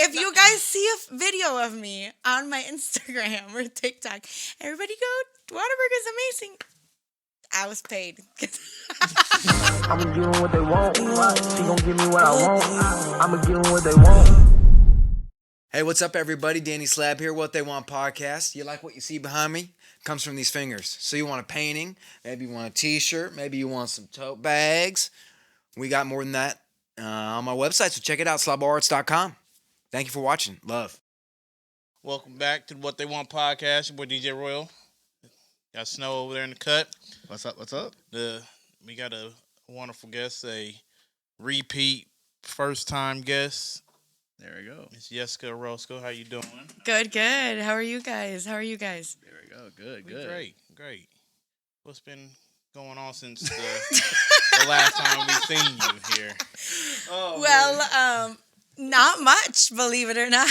if you guys see a video of me on my Instagram or TikTok, everybody go, Whataburger is amazing. I was paid. I'ma give them what they want. She gon' give me what I want. I'ma give them what they want. Hey, what's up, everybody? Danny Slab here, What They Want podcast. You like what you see behind me? Comes from these fingers. So you want a painting, maybe you want a t-shirt, maybe you want some tote bags. We got more than that on my website, so check it out, SlaboArts.com. Thank you for watching. Love. Welcome back to What They Want podcast. Your boy DJ Royal. Got Snow over there in the cut. What's up? What's up? We got a wonderful guest, a repeat first-time guest. There we go. It's Yesica Orozco. How you doing? Good. How are you guys? There we go. Good. Great. What's been going on since the last time we seen you here? Well, not much, believe it or not.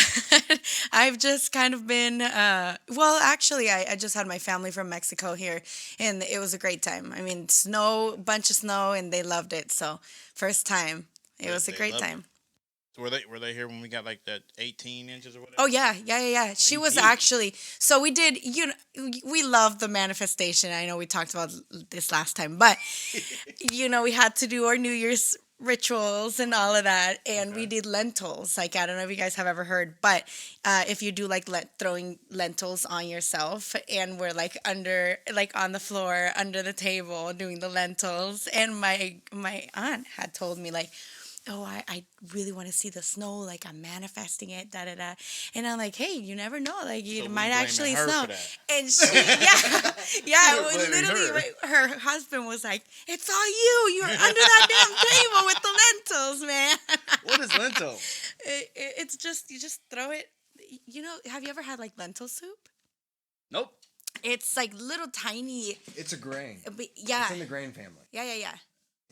I've just kind of been, actually, I just had my family from Mexico here, and it was a great time. I mean, bunch of snow, and they loved it. So, first time. It was a great time. Were they here when we got like that 18 inches or whatever? Oh, yeah. She was actually, so we did, we love the manifestation. I know we talked about this last time, but, we had to do our New Year's rituals and all of that, and we did lentils. Like, I don't know if you guys have ever heard, but if you do like throwing lentils on yourself, and we're like on the floor under the table doing the lentils, and my aunt had told me like, oh, I really want to see the snow, like I'm manifesting it, da-da-da. And I'm like, hey, you never know, like it might actually snow. And she, literally, her husband was like, it's all you. You're under that damn table with the lentils, man. What is lentil? It's just, you just throw it. Have you ever had like lentil soup? Nope. It's like little tiny. It's a grain. Yeah. It's in the grain family. Yeah.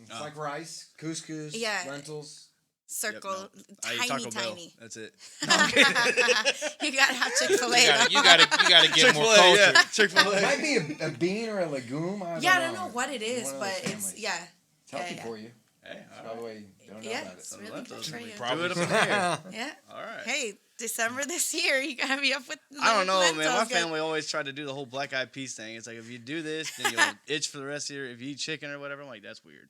It's like rice, couscous, lentils. Circle, Taco Bell. tiny. That's it. You gotta have Chick-fil-A. You gotta get more culture. Yeah. Chick-fil-A. It might be a bean or a legume. I don't know what it is, but it's It's healthy for you. Hey, By the way, you don't know about it. It's really good for you. Probably do it up in here. Yeah. All right. Hey, December this year, you gotta be up with. I don't know, man. My lentils, family always tried to do the whole black eyed peas thing. It's like, if you do this, then you'll itch for the rest of your. If you eat chicken or whatever, I'm like, that's weird.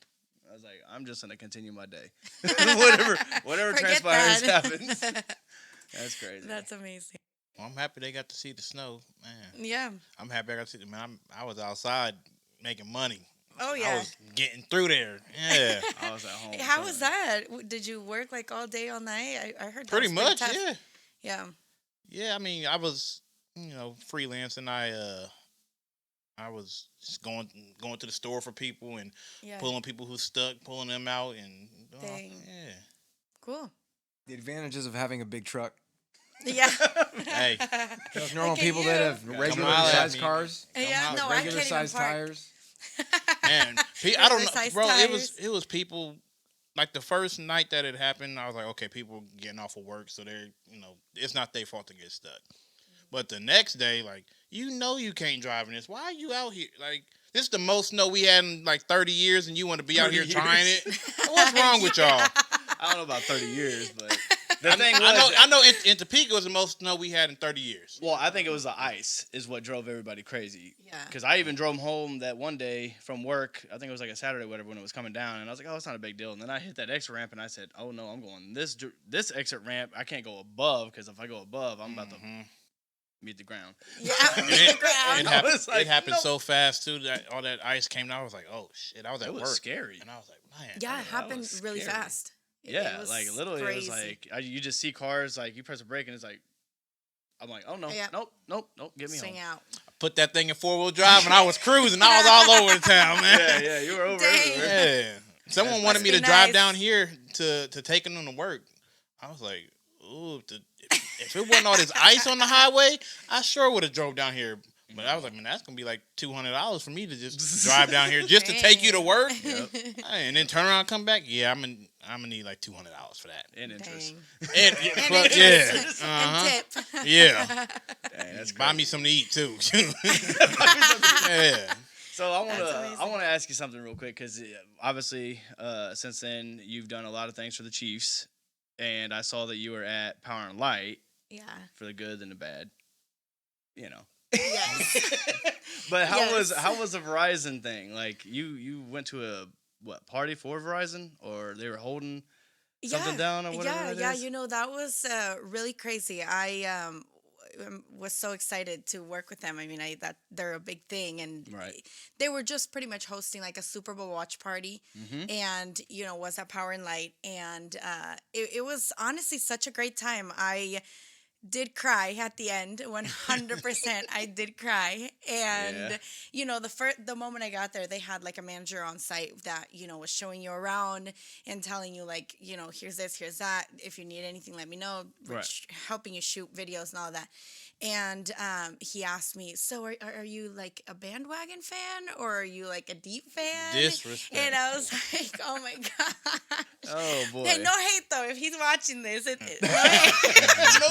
I was like, I'm just gonna continue my day. whatever Forget transpires that. happens. That's crazy. That's amazing. Well, I'm happy they got to see the snow, man. Yeah. I'm happy I got to see it, man. I was outside making money. Oh yeah. I was getting through there. Yeah. I was at home. How was that? Did you work like all day, all night? I heard. Pretty that was much, tough. yeah. Yeah. Yeah, I mean, I was, freelancing. I was just going to the store for people and pulling people who stuck, pulling them out, and Dang. Yeah. Cool. The advantages of having a big truck. Yeah. Hey, Those normal Look at people you. that have Come regular holler at sized me. cars, Yeah. No, I can't regular even sized park. tires. man, I don't know, Oversized bro. tires. It was people. Like the first night that it happened, I was like, okay, people getting off of work, so they're, it's not their fault to get stuck. But the next day, like, you can't drive in this. Why are you out here? Like, this is the most snow we had in like 30 years, and you want to be out here trying it? What's wrong with y'all? I don't know about 30 years, but the thing was, I know in Topeka was the most snow we had in 30 years. well, I think it was the ice is what drove everybody crazy. Yeah. Because I even drove home that one day from work. I think it was like a Saturday or whatever when it was coming down. And I was like, oh, it's not a big deal. And then I hit that exit ramp and I said, oh, no, I'm going this exit ramp. I can't go above because if I go above, I'm about to meet the ground. Yeah. It happened so fast, too, that all that ice came down. I was like, oh, shit. I was at work. It was scary. And I was like, man. Yeah, it happened was really scary. fast. Yeah, was like literally crazy. it was like, you just see cars, like you press a brake and it's like, I'm like, oh, no, Yeah. nope, get me Swing home. out. Put that thing in 4-wheel drive, and I was cruising. I was all over the town, man. Yeah, you were over Dang. everywhere. Yeah. Someone wanted Must me be to drive nice. down here to take them to work. I was like, ooh, if it wasn't all this ice on the highway, I sure would have drove down here. But I was like, man, that's going to be like $200 for me to just drive down here just to take you to work. Yep. And then turn around and come back. Yeah, I'm gonna need like $200 for that. And interest. Dang. And, And yeah. interest. Uh-huh. And tip. Yeah. Dang, that's Buy crazy. me something to eat too. Yeah. So I That's want amazing. to ask you something real quick because obviously since then you've done a lot of things for the Chiefs, and I saw that you were at Power and Light Yeah. for the good and the bad. You know. Yes. But how was Yes. the Verizon thing? Like you went to a party for Verizon, or they were holding something down or whatever yeah, it yeah. is? That was really crazy. I was so excited to work with them. I mean, that they're a big thing, and Right. they were just pretty much hosting like a Super Bowl watch party, Mm-hmm. and was at Power and Light, and it was honestly such a great time. I did cry at the end 100%. I did cry, and the moment I got there, they had like a manager on site that was showing you around and telling you like here's this, here's that, if you need anything let me know, Right. helping you shoot videos and all that. And he asked me, so are you like a bandwagon fan, or are you like a deep fan? Disrespect. And I was like, oh my god. Oh boy. Hey, no hate though. If he's watching this, no hate. No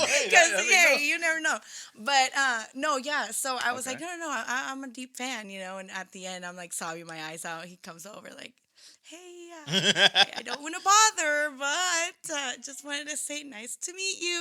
hate. Because I mean, you never know. But no, yeah. So I was Okay. like, no. I'm a deep fan, And at the end, I'm like sobbing my eyes out. He comes over like, hey, I don't want to bother, but just wanted to say nice to meet you.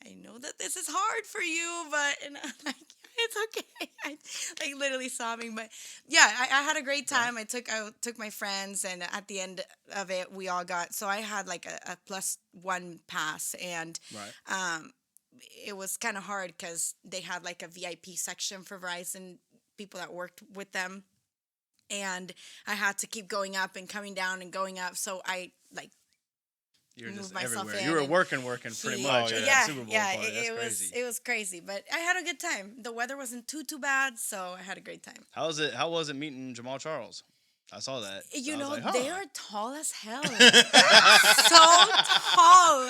I know that this is hard for you, but and I'm like, it's okay. I like literally sobbing, but yeah, I had a great time. I took my friends, and at the end of it, we all got. So I had like a +1 pass, and Right. it was kind of hard because they had like a VIP section for Verizon people that worked with them, and I had to keep going up and coming down and going up. So I like You're move just myself everywhere. in You were and working pretty he- much at that Super Bowl yeah, party. That's crazy. it was crazy, but I had a good time. The weather wasn't too bad, so I had a great time. How was it meeting Jamal Charles? I saw that. I was like, They huh. are tall as hell. So tall.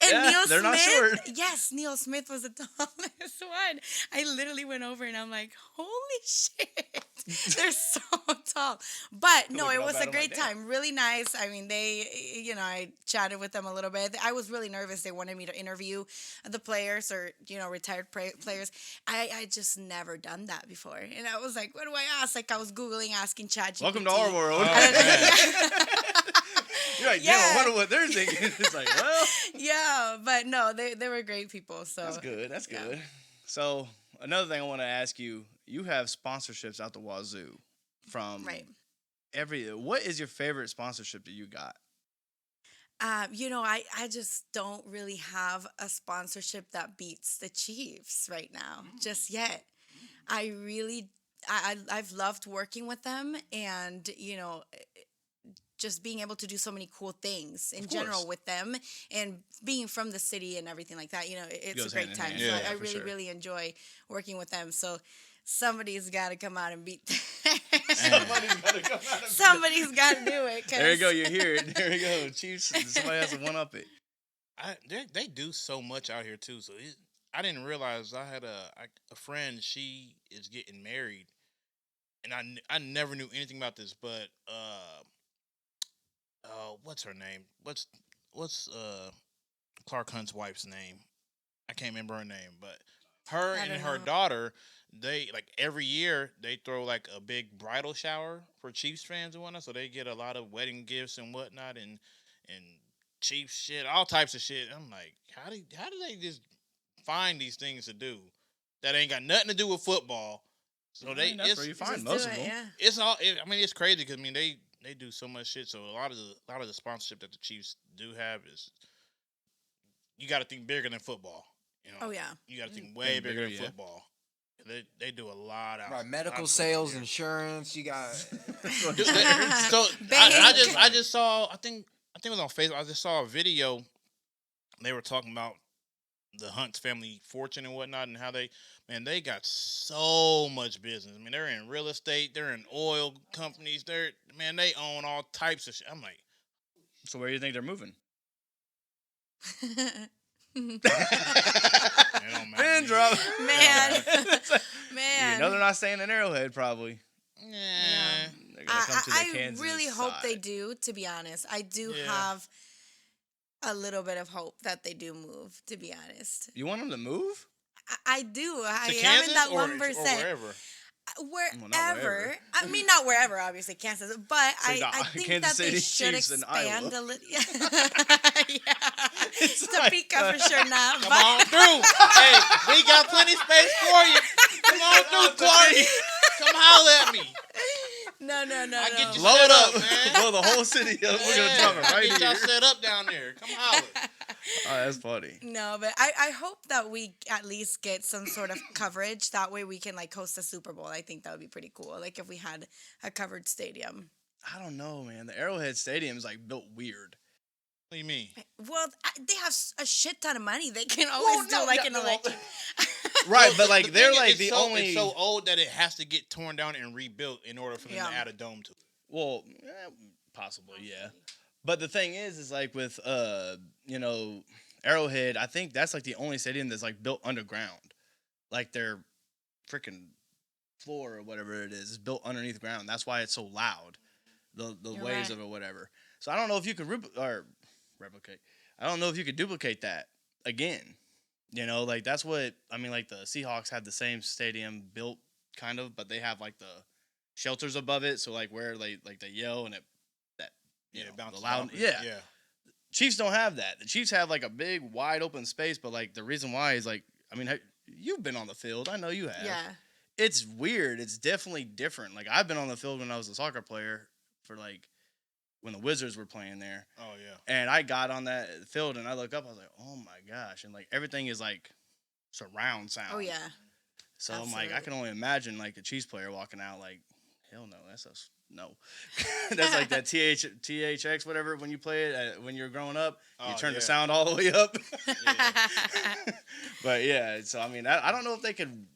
And Yeah, Neil they're Smith. not short. Yes, Neil Smith was the tallest one. I literally went over and I'm like, holy shit. They're so tall. But no, Looking it up was at a 'em great like, damn. time. Really nice. I mean, I chatted with them a little bit. I was really nervous. They wanted me to interview the players or, retired players. I just never done that before. And I was like, what do I ask? Like I was Googling, asking ChatGPT. Welcome to our world. You're like, damn, I wonder what they're thinking. It's like, well, Yeah, but no, they were great people. So that's good. That's yeah. good. So another thing I want to ask you: you have sponsorships out the wazoo from Right. What is your favorite sponsorship that you got? I just don't really have a sponsorship that beats the Chiefs right now, just yet. I've loved working with them, and just being able to do so many cool things in general course. with them, and being from the city and everything like that. It's Goes a great hand in time. hand. So Yeah, I for really, sure. really enjoy working with them. So somebody's got to come out and beat them. Somebody's got to come out and Somebody's got to do it. There you go. 'cause- You hear it. There you go. Chiefs. Somebody has to one up it. They do so much out here too. So I didn't realize I had a friend. She is getting married, and I never knew anything about this. But what's her name? What's Clark Hunt's wife's name? I can't remember her name, but her I and don't her know. daughter, they like every year they throw like a big bridal shower for Chiefs fans and whatnot. So they get a lot of wedding gifts and whatnot, and Chiefs shit, all types of shit. I'm like, how do they just find these things to do that ain't got nothing to do with football? So I mean, that's where you just find do most of it, them. yeah. it's all. I mean, it's crazy because they do so much shit. So a lot of the sponsorship that the Chiefs do have is you got to think bigger than football. Oh, yeah. You got to think way Think bigger bigger, than yeah. football. They do a lot out. Right, medical lot of sales, football. insurance. You got. So Bank. I just saw. I think it was on Facebook. I just saw a video. They were talking about the Hunt's family fortune and whatnot, and how they got so much business. I mean, they're in real estate, they're in oil companies, they own all types of shit. I'm like, So where do you think they're moving? it don't matter. Pin to me. drop. Man. You Man. know they're not staying in Arrowhead, probably. Yeah. They're gonna come to the I Kansas really hope they side. do, to be honest. I do Yeah. have a little bit of hope that they do move, to be honest. You want them to move? I do. I To am Kansas in that or 1%. wherever. wherever. I mean, not wherever, obviously, Kansas, but like I think Kansas that they City should Chiefs in expand Iowa. a little. Yeah. Topeka for sure not. Come but on through. Hey, we got plenty of space for you. Come on through, Clark. Come holler at me. No. I get you Blow set it up, man. blow the whole city up. We're gonna drop it I right get y'all here. set up down there. Come holler. Oh, that's funny. No, but I hope that we at least get some sort of coverage. That way we can like host a Super Bowl. I think that would be pretty cool. Like if we had a covered stadium. I don't know, man. The Arrowhead Stadium is like built weird. What do you mean? Well, they have a shit ton of money. They can always do like an election. Right, Well, but like the they're thing is, like it's the so, only. It's so old that it has to get torn down and rebuilt in order for them Yeah. to add a dome to it. Well, possibly, yeah. But the thing is like with Arrowhead, I think that's like the only stadium that's like built underground. Like their freaking floor or whatever it is built underneath ground. That's why it's so loud. The You're waves right. of it, whatever. So I don't know if you could replicate. I don't know if you could duplicate that again. You know, like that's what I mean. Like the Seahawks had the same stadium built, kind of, but they have like the shelters above it. So like where they yell and it Bounces the loud off it. yeah. Yeah. Chiefs don't have that. The Chiefs have like a big wide open space, but like the reason why is like I mean you've been on the field. I know you have. Yeah. It's weird. It's definitely different. Like I've been on the field when I was a soccer player for like when the Wizards were playing there. Oh yeah. And I got on that field and I look up, I was like, oh my gosh. And like everything is like surround sound. Oh yeah. So I'm like, I can only imagine like a Chiefs player walking out like, hell no, no. That's like that THX, whatever, when you play it, when you're growing up, you turn the sound all the way up. But yeah, so I mean, I don't know if they could,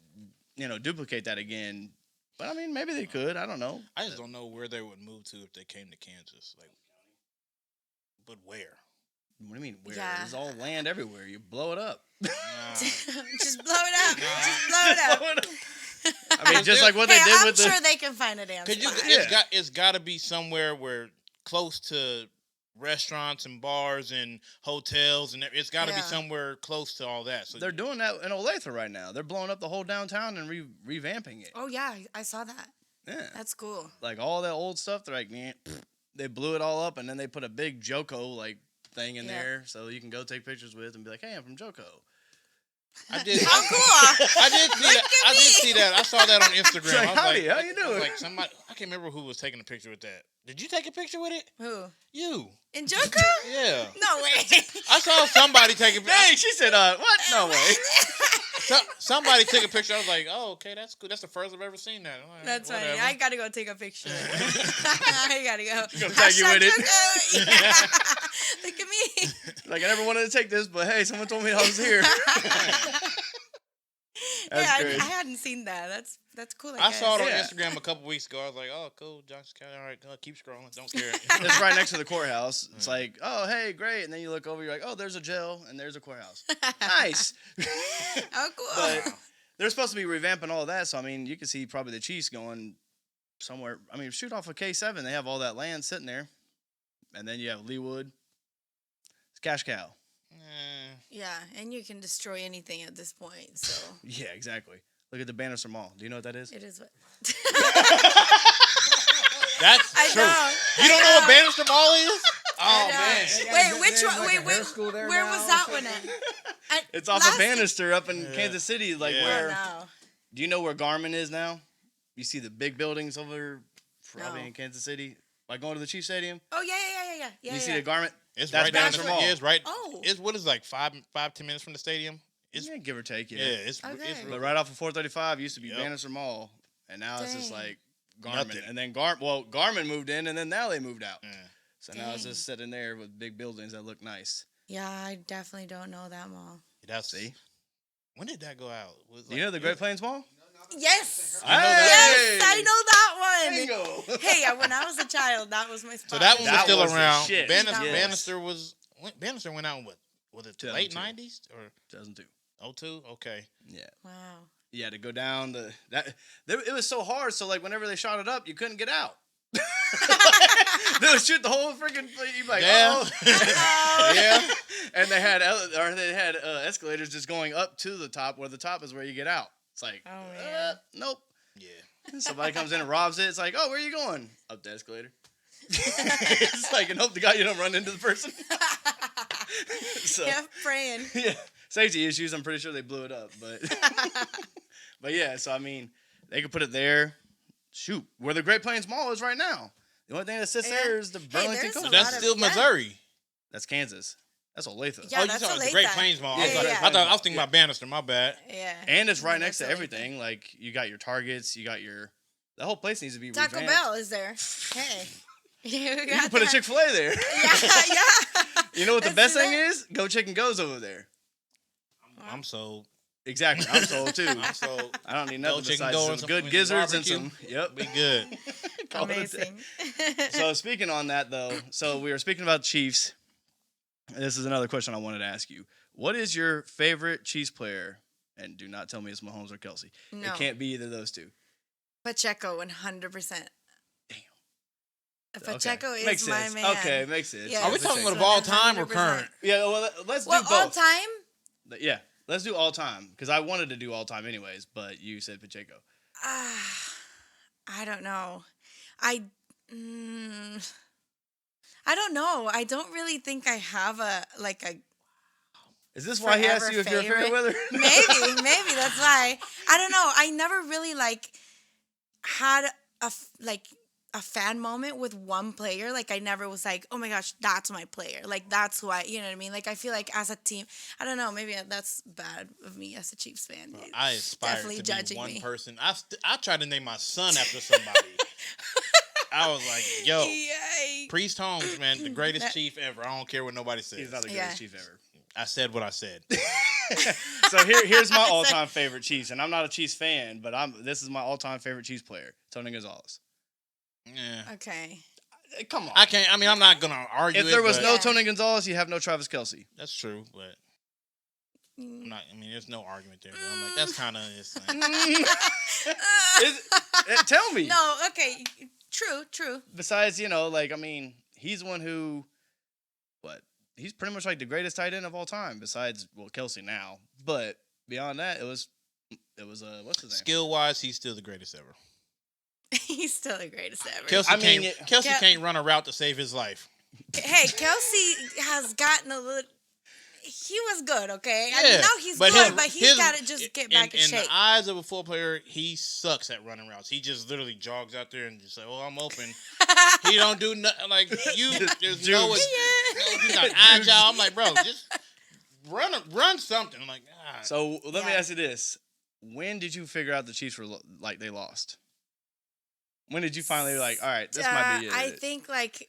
duplicate that again. But I mean, maybe they could. I don't know. I just don't know where they would move to if they came to Kansas. Like, but where? What do you mean, where? Yeah. There's all land everywhere. You blow it up. Just blow it up. Just blow it up. I mean, just like what they did I'm with the... sure they can find a damn Cause spot. it's got to be somewhere where close to restaurants and bars and hotels, and it's got to be somewhere close to all that. So They're doing that in Olathe right now. They're blowing up the whole downtown and revamping it. Oh yeah, I saw that. Yeah. That's cool. Like all that old stuff, they're like, they blew it all up, and then they put a big Joko like thing in there, so you can go take pictures with and be like, "Hey, I'm from Joko." I did. How cool! I did see that. I did see that. I saw that on Instagram. It's like, I was howdy, like, how you doing? Like somebody, I can't remember who was taking a picture with that. Did you take a picture with it? Who? You. In Joko? Yeah. No way. I saw somebody take a picture. Dang, she said, "What? No way." Somebody took a picture. I was like, "Oh, okay, that's cool. That's the first I've ever seen that." Like, That's funny. whatever. I gotta go take a picture. I gotta go. Gonna tag you with it. Joko. Yeah. Look at me. Like, I never wanted to take this, but hey, someone told me I was here. That's great. I hadn't seen that. That's cool. I saw it on Yeah. Instagram a couple weeks ago. I was like, "Oh, cool, Johnson County. All right, keep scrolling. Don't care." It's right next to the courthouse. It's like, oh, hey, great. And then you look over, you're like, oh, there's a jail and there's a courthouse. Nice. Oh, cool. But they're supposed to be revamping all that. So, I mean, you can see probably the Chiefs going somewhere. I mean, shoot off of K7. They have all that land sitting there. And then you have Leewood. It's cash cow. Yeah, and you can destroy anything at this point. So Yeah, exactly. Look at the Banister Mall. Do you know what that is? it is what. That's I true. know. You don't know what Banister Mall is? Oh I know. man. Wait, which There's one? like a Wait, hair school there where now was or that something? one at? It's off of Banister up in Kansas City. Like Yeah. where? No. Do you know where Garmin is now? You see the big buildings over probably No. in Kansas City? Like going to the Chiefs Stadium? Oh yeah. You see the Garmin? It's That's right down the Banister street. Mall. Yeah, it's right. Oh. It's what is it, like 5-10 minutes from the stadium. It's Yeah, give or take, yeah. It's Okay. real. But right off of 435 used to be Yep. Banister Mall, and now it's just Dang. like Garmin. Nothing. And then Garmin moved in, and then now they moved out. Yeah. So now it's Dang. just sitting there with big buildings that look nice. Yeah, I definitely don't know that mall. That's See? When did that go out? Was Do you know the Great Plains Mall? Yes. I know that. Yes, I know that one. Bingo. Hey, when I was a child, that was my spot. So that one was That still was the around. shit. Bannister, Yes. Bannister went out in what? Was it the late 90s or 2002. 02? Okay. Yeah. Wow. Yeah, to go down it was so hard. So like whenever they shot it up, you couldn't get out. They would shoot the whole freaking. You'd be like, Yeah. oh. Yeah. And they had escalators just going up to the top, where the top is where you get out. It's like, Oh, man. nope. Yeah. Somebody comes in and robs it. It's like, oh, where are you going? Up the escalator. It's like, and hope to God you don't run into the person. So, Yeah, praying. yeah, safety issues. I'm pretty sure they blew it up, but but yeah. So I mean, they could put it there. Shoot, where the Great Plains Mall is right now. The only thing that sits there is the Burlington there's a Coat. lot That's of- still yeah. Missouri. That's Kansas. That's Olathe. Yeah, You that's talking Olathe. the Great Plains Mall. I Yeah. was thinking about Banister. My bad. Yeah. And it's right Yeah, next to that's Olathe. everything. Like you got your Targets, you got your. The whole place needs to be Taco revamped. Bell is there. Hey. You You can put a Chick-fil-A there. Yeah. You know what the Let's best do thing that. is? Go Chicken Go's over there. I'm sold. Exactly. I'm sold too. I'm sold. I don't need Go nothing Chicken besides Go some and some- good with some gizzards and barbecue. some. Yep. Be good. Call it a day. Amazing. So speaking on that though, so we were speaking about Chiefs. This is another question I wanted to ask you. What is your favorite Chiefs player? And do not tell me it's Mahomes or Kelsey. No. It can't be either of those two. Pacheco, 100%. Damn. Pacheco Okay. is Makes my sense. man. Okay, makes sense. Yeah, Are we Pacheco. talking about of all time or 100%. current? Yeah, well, let's Well, do all both. time? Yeah, let's do all time because I wanted to do all time anyways, but you said Pacheco. I don't know. I don't know. I don't really think I have a Is this why he asked Forever you if you're a fair favorite. weather? maybe that's why. I don't know. I never really had a fan moment with one player. Like I never was like, oh my gosh, that's my player. Like that's who you know what I mean? Like I feel like as a team, I don't know, maybe that's bad of me as a Chiefs fan. I aspire Definitely to judging be one me. person. I tried to name my son after somebody. I was like, yo, Yay. Priest Holmes, man, the greatest chief ever. I don't care what nobody says. He's not the Yeah. greatest Chief ever. I said what I said. So here's my all-time favorite Chiefs, and I'm not a Chiefs fan, but this is my all-time favorite Chiefs player, Tony Gonzalez. Yeah. Okay. Come on. I can't. I mean, I'm not gonna argue. If there was but no Yeah. Tony Gonzalez, you have no Travis Kelce. that's true, but Mm. I'm not. I mean, there's no argument there. I'm like, that's kind of this thing. Tell me. No, okay. True. Besides, I mean, he's one who, he's pretty much like the greatest tight end of all time. Besides, Kelce now, but beyond that, it was what's his name? Skill wise, he's still the greatest ever. He's still the greatest ever. Kelsey I mean, Kelsey Kel- can't run a route to save his life. Hey, Kelsey has gotten a little. He was good, okay? I Yeah, mean, now he's but good, but he's got to just get back in in shape. the eyes of a full player, he sucks at running routes. He just literally jogs out there and just like, "Oh, I'm open." He don't do nothing. Like you, there's no, he's not agile. I'm like, bro, just run something. I'm like, ah. So let me Yeah. ask you this: when did you figure out the Chiefs were they lost? When did you finally be like, all right, this might be it? I think like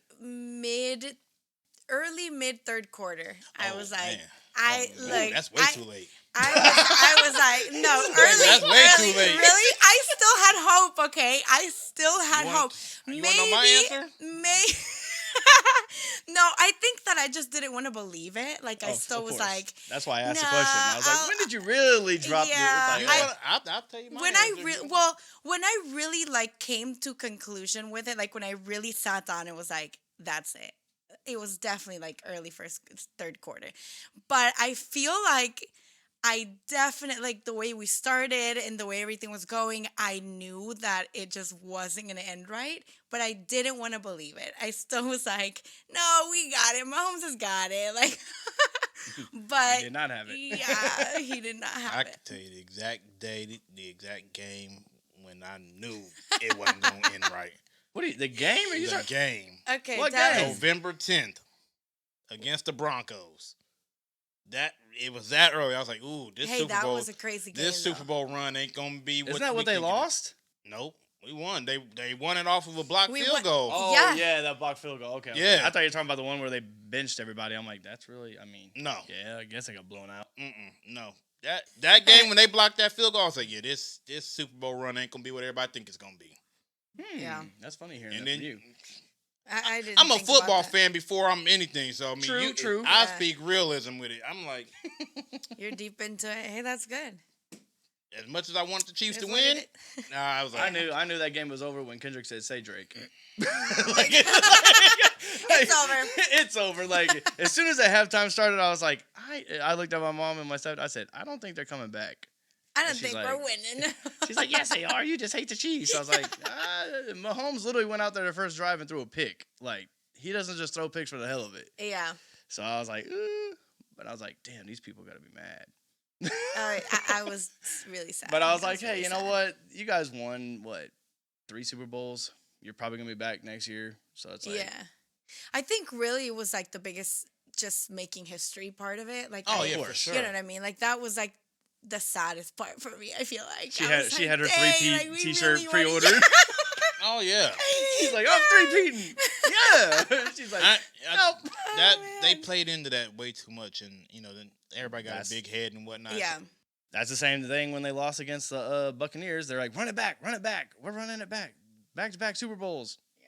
early mid third quarter. I Oh, was like, man. Ooh, like that's way too late. I was like, no, early. That's way too early, late. Really? I still had hope, okay? I still had You hope. want- you wanna know my answer? No, I think that I just didn't want to believe it. Like, I Of still was course. like, That's why I asked the nah, question. I was like, when did you really drop yeah, the? You It's know like, what? I'll tell you my when answer. when I really like came to conclusion with it, like when I really sat down and was like, that's it. It was definitely like early third quarter. But I feel like I definitely, like the way we started and the way everything was going, I knew that it just wasn't going to end right, but I didn't want to believe it. I still was like, no, we got it. Mahomes has got it. Like, but He did not have it. Yeah, he did not have I it. can tell you the exact day, the exact game when I knew it wasn't going to end right. what are you? The game? Are you The talking? game. Okay, What tell game? us. November 10th against the Broncos. It was that early. I was like, ooh, this Hey, Super that Bowl. was a crazy game. This though. Super Bowl run ain't gonna be. Isn't that what they lost? Nope, we won. They won it off of a blocked We field won- goal. Oh Yeah. yeah, that block field goal. Okay. Yeah. I thought you were talking about the one where they benched everybody. I'm like, that's really. I mean. No, Yeah, I guess I got blown out. no. That game when they blocked that field goal, I was like, yeah, this Super Bowl run ain't gonna be what everybody think it's gonna be. Yeah. That's funny hearing And that then from you. I didn't. I'm a think about football that. fan before I'm anything, so I mean, True. I Yeah. speak realism with it. I'm like, You're deep into it. Hey, that's good. as much as I want the Chiefs It's to what win, it is. nah, I was like, I knew that game was over when Kendrick said, "Say Drake." It's over. It's over. Like as soon as that halftime started, I was like, I looked at my mom and my stepdad. I said, I don't think they're coming back. I don't And she's think like- we're winning. She's like, yes, they are. You just hate the Chiefs. I was like, Mahomes literally went out there the first drive and threw a pick. Like, he doesn't just throw picks for the hell of it. Yeah. So I was like, but I was like, damn, these people got to be mad. I was really sad. But I was like, really hey, you know sad. what? You guys won, 3 Super Bowls? You're probably going to be back next year. So it's like, Yeah. I think really it was like the biggest just making history part of it. Like, Oh, I, yeah, for sure. You know what I mean? Like, that was like the saddest part for me, I feel like. she I had was she like, had her "Dang, 3P like, we t-shirt really pre-ordered. Oh yeah. She's like, I'm 3P'ing. Yeah. She's like, nope. They played into that way too much, and then everybody got That's- a big head and whatnot. Yeah. That's the same thing when they lost against the Buccaneers. They're like, run it back. We're running it back. Back-to-back Super Bowls. Yeah.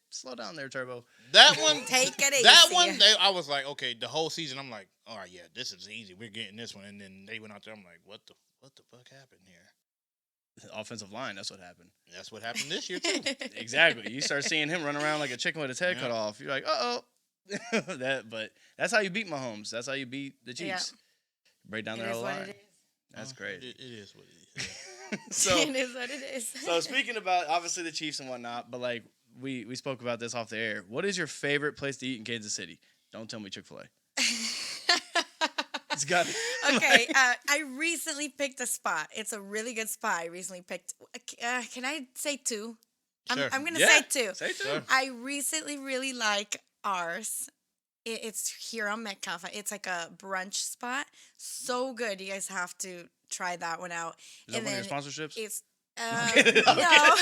Slow down there, Turbo. That one, Take it easy. that one, I was like, okay, the whole season, I'm like, all right, yeah, this is easy. We're getting this one, and then they went out there. I'm like, what the fuck happened here? The offensive line, that's what happened. That's what happened this year too. Exactly. You start seeing him run around like a chicken with his head cut off. You're like, uh-oh. But that's how you beat Mahomes. That's how you beat the Chiefs. Break down It their is whole what line. it That's great. It is what it is. So, it is what it is. so speaking about obviously the Chiefs and whatnot, but like we spoke about this off the air. What is your favorite place to eat in Kansas City? Don't tell me Chick-fil-A. It's got Okay, I recently picked a spot. It's a really good spot. I recently picked. Can I say two? Sure. I'm gonna Yeah, say two. say two. Sure. I recently really like ours. It's here on Metcalf. It's like a brunch spot. So good. You guys have to try that one out. Is that one of your sponsorships? It's kidding. no.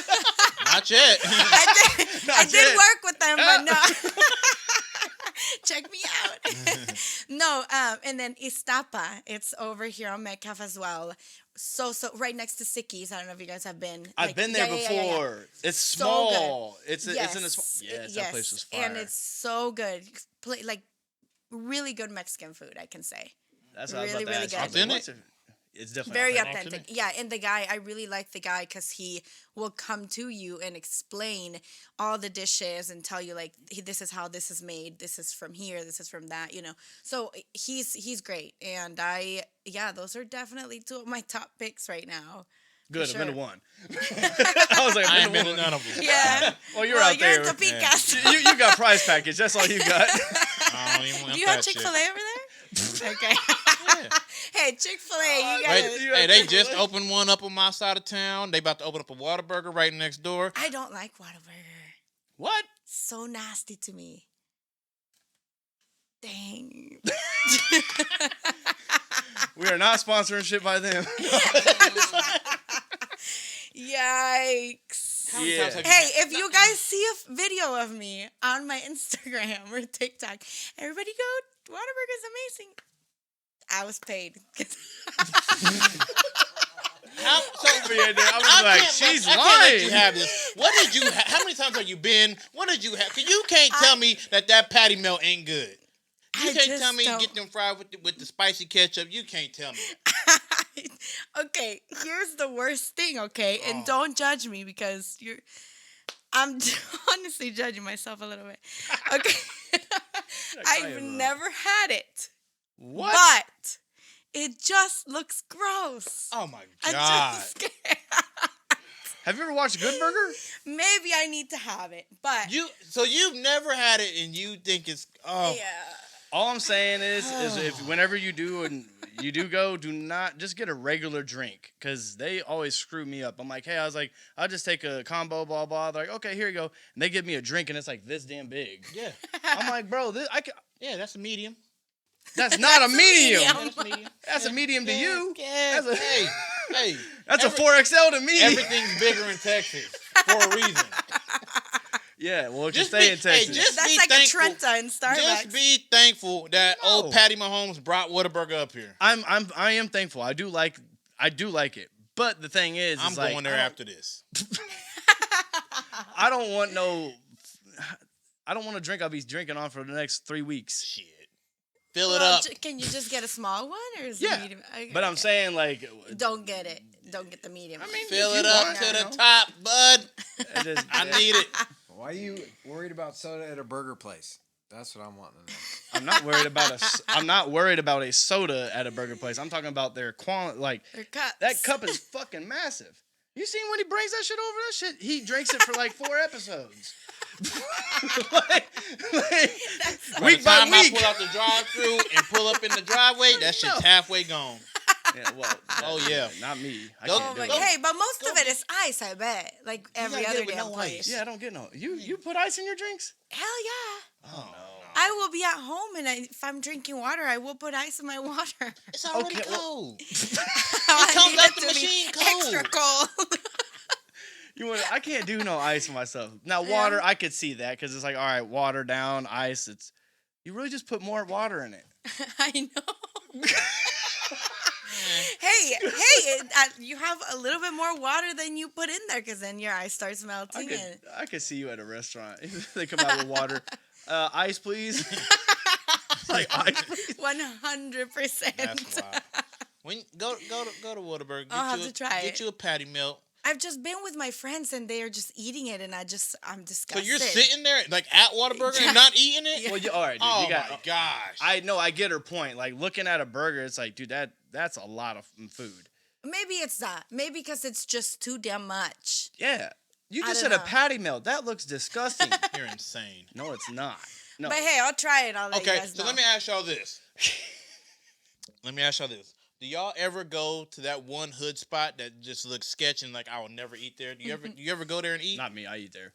Not yet. I did yet. work with them, but no. Check me out. No, and then Istapa. It's over here on Metcalf as well. So right next to Sicky's. I don't know if you guys have been. I've been there before. It's So small. It's in a Yes, small. Yes, that place was fire. and it's so good. Like really good Mexican food, I can say. That's what I was really, about to really ask you. I was good. like, what's it- It's definitely Very authentic. authentic. Yeah, and the guy, I really like the guy because he will come to you and explain all the dishes and tell you like this is how this is made. This is from here. This is from that. So he's great, and those are definitely two of my top picks right now. Good. For I've been to sure. one. I was like, I I've ain't been been to to one. none of them. Yeah. Well, you're out there. You're at Topeka's. You got prize package. That's all you got. I don't even want Do you have that shit. Chick-fil-A over there? Okay. Yeah. Hey, Chick-fil-A, you Wait, guys. You they have just Chick-fil-A? opened one up on my side of town. They about to open up a Whataburger right next door. I don't like Whataburger. What? So nasty to me. Dang. We are not sponsoring shit by them. Yikes. How many Yeah. times have you- Hey, if you guys see a video of me on my Instagram or TikTok, everybody go, Whataburger is amazing. I was paid. How, so, I was like, she's I can't let you lying. have this. What did you? How many times have you been? What did you have? Cause you can't tell me that patty melt ain't good. You I can't just tell me you don't- get them fried with the spicy ketchup. You can't tell me. Okay, here's the worst thing, okay? And Oh. don't judge me because I'm honestly judging myself a little bit. Okay. I've never had it. What? But it just looks gross. Oh my I'm god! just scared. Have you ever watched Good Burger? Maybe I need to have it, but So you've never had it and you think it's yeah. All I'm saying is if whenever you do go, do not just get a regular drink because they always screw me up. I'm like, hey, I'll just take a combo, blah blah. They're like, okay, here you go, and they give me a drink and it's like this damn big. yeah, I'm like, bro, yeah. That's a medium. that's not a medium. medium. That's medium. That's a medium to you. Yeah. That's a- hey. That's a 4XL to me. Everything's bigger in Texas for a reason. Yeah, well, if you Just stay be- in Texas. hey, just That's be like thankful. a Trenta in Starbucks. Just be thankful that No. old Patty Mahomes brought Whataburger up here. I am thankful. I do like it. But the thing is, I'm like, going there after this. I don't want a drink I'll be drinking on for the next 3 weeks. Shit. Fill it Well, up. can you just get a small one or is Yeah, it medium? Okay, but I'm okay. saying like, Don't get it. Don't get the medium. I mean, Fill if it you up want, to you the know. top, bud. I just- I need it. Why are you worried about soda at a burger place? That's what I'm wanting to know. I'm not worried about a soda at a burger place. I'm talking about their quality. Like Their cups. that cup is fucking massive. You seen when he brings that shit over? That shit, he drinks it for like 4 episodes. like, By week the by time I week. pull out the drive-through and pull up in the driveway, that shit's halfway gone. Yeah, well, Oh, yeah. not me. I Go- can't do But, it. hey, but most of it is ice, I bet. Like every gotta other get it with damn no place. ice. Yeah, I don't get no. You put ice in your drinks? Hell yeah. Oh no. I will be at home, and if I'm drinking water, I will put ice in my water. It's already Okay, well- cold. I comes need out it the to be machine cold. extra cold. I can't do no ice myself. Now water, I could see that because it's like, all right, water down, ice. You really just put more water in it. I know. hey, you have a little bit more water than you put in there, because then your ice starts melting. I could see you at a restaurant. They come out with water. Ice, please. Like ice, please. 100%. That's wild. When go to Whataburger. I'll have to try Get it. you a patty melt. I've just been with my friends, and they are just eating it, and I'm So disgusted. you're sitting there like at Whataburger and not eating it? Well, all right, dude. Oh you got, my gosh. I know. I get her point. Like looking at a burger, it's like, dude, that's a lot of food. Maybe it's that. Maybe because it's just too damn much. Yeah. You I just don't said a know. patty melt. That looks disgusting. You're insane. No, it's not. No. But hey, I'll try it. I'll let you Okay, guys so know. let me ask y'all this. Do y'all ever go to that one hood spot that just looks sketchy and like I will never eat there? Do you ever go there and eat? Not me. I eat there.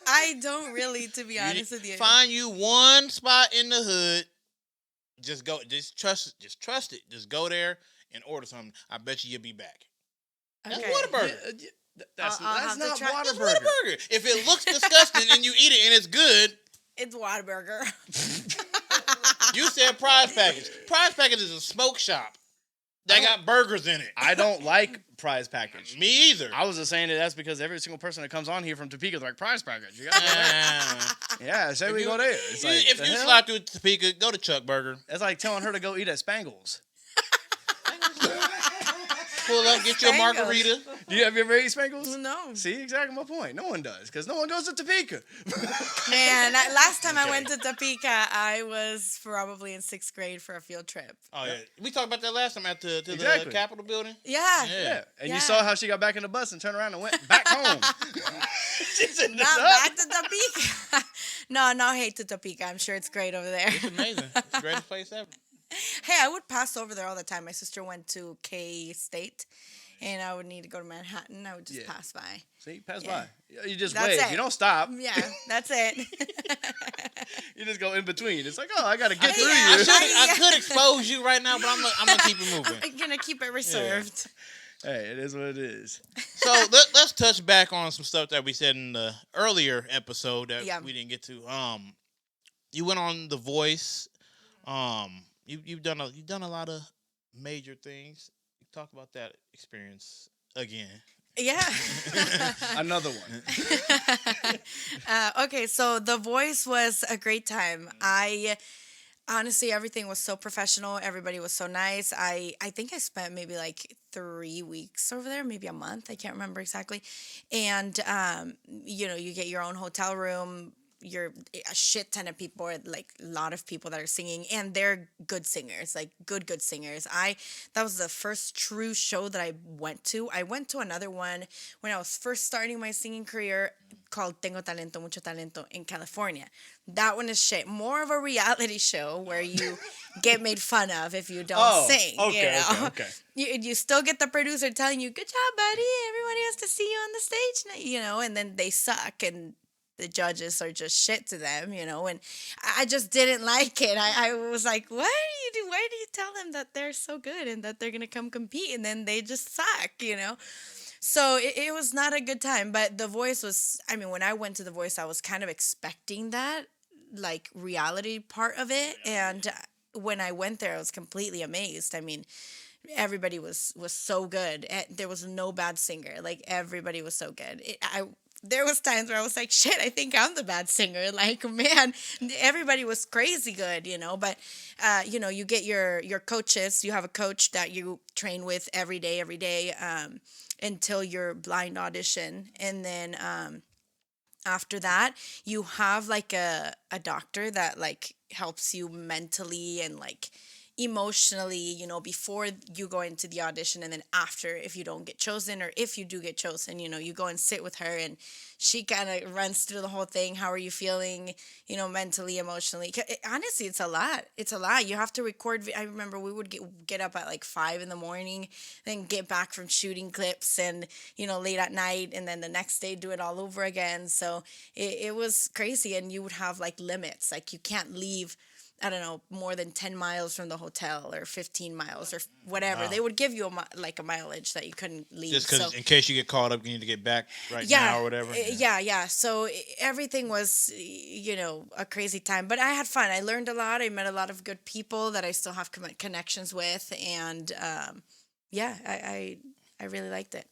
I don't really, to be honest with you. Find you one spot in the hood. Just go. Just trust it. Just go there and order something. I bet you'll be back. That's Okay. Whataburger. That's I'll have to not try- That's Whataburger. Whataburger. If it looks disgusting and you eat it and it's good, It's Whataburger. you said Prize Package. Prize Package is a smoke shop. They got burgers in it. I don't like prize package. Me either. I was just saying that's because every single person that comes on here from Topeka is like prize package. You gotta go there. Uh, Yeah, say we go there. It's like, if the you hell? slide through Topeka, go to Chuck Burger. It's like telling her to go eat at Spangles. Pull up, get you a Spangles. margarita. Have you ever ate Spangles? No. See, exactly my point. No one does, because no one goes to Topeka. Man, last time I went to Topeka, I was probably in 6th grade for a field trip. Oh yeah, we talked about that last time at the Exactly. Capitol building. Yeah. Yeah, and Yeah. you saw how she got back in the bus and turned around and went back home. She's in the Not hut. back to Topeka. no hate to Topeka. I'm sure it's great over there. It's amazing. It's the greatest place ever. Hey, I would pass over there all the time. My sister went to K-State, and I would need to go to Manhattan. I would just Yeah. pass by. See, pass Yeah. by. You just That's wave. it. You don't stop. Yeah, that's it. You just go in between. It's like, oh, I gotta get I- through yeah, you. I could expose you right now, but I'm gonna keep it moving. I'm going to keep it reserved. Hey, it is what it is. So let's touch back on some stuff that we said in the earlier episode that Yeah. we didn't get to. You went on The Voice. You've done a lot of major things. Talk about that experience again. Yeah. Another one. Okay, so The Voice was a great time. Honestly, everything was so professional. Everybody was so nice. I think I spent maybe like 3 weeks over there, maybe a month. I can't remember exactly. And, you get your own hotel room. You're a shit ton of people, like a lot of people that are singing, and they're good singers, like good singers. That was the first true show that I went to. I went to another one when I was first starting my singing career called Tengo Talento, Mucho Talento in California. That one is shit. More of a reality show where you get made fun of if you don't sing. Okay, you know? okay. You still get the producer telling you, "Good job, buddy. Everybody has to see you on the stage," and then they suck and the judges are just shit to them, and I just didn't like it. I was like, why do you tell them that they're so good and that they're going to come compete and then they just suck, So it was not a good time, but The Voice was, when I went to The Voice, I was kind of expecting that, like, reality part of it, and when I went there, I was completely amazed. Everybody was so good. There was no bad singer. Like, everybody was so good. There was times where I was like, shit, I think I'm the bad singer. Like, man, everybody was crazy good, but, you get your coaches. You have a coach that you train with every day, until your blind audition. And then after that, you have like a doctor that like helps you mentally and like emotionally, before you go into the audition, and then after, if you don't get chosen, or if you do get chosen, you go and sit with her, and she kind of runs through the whole thing. How are you feeling, mentally, emotionally? Honestly, it's a lot. It's a lot. You have to record. I remember we would get up at like 5 a.m, then get back from shooting clips, and late at night, and then the next day do it all over again. So it was crazy, and you would have like limits, like you can't leave, I don't know, more than 10 miles from the hotel, or 15 miles, or whatever. Wow. They would give you a mileage that you couldn't leave. Just because, So, in case you get caught up, you need to get back yeah, now or whatever. yeah. So everything was, a crazy time. But I had fun. I learned a lot. I met a lot of good people that I still have connections with. And, yeah, I really liked it.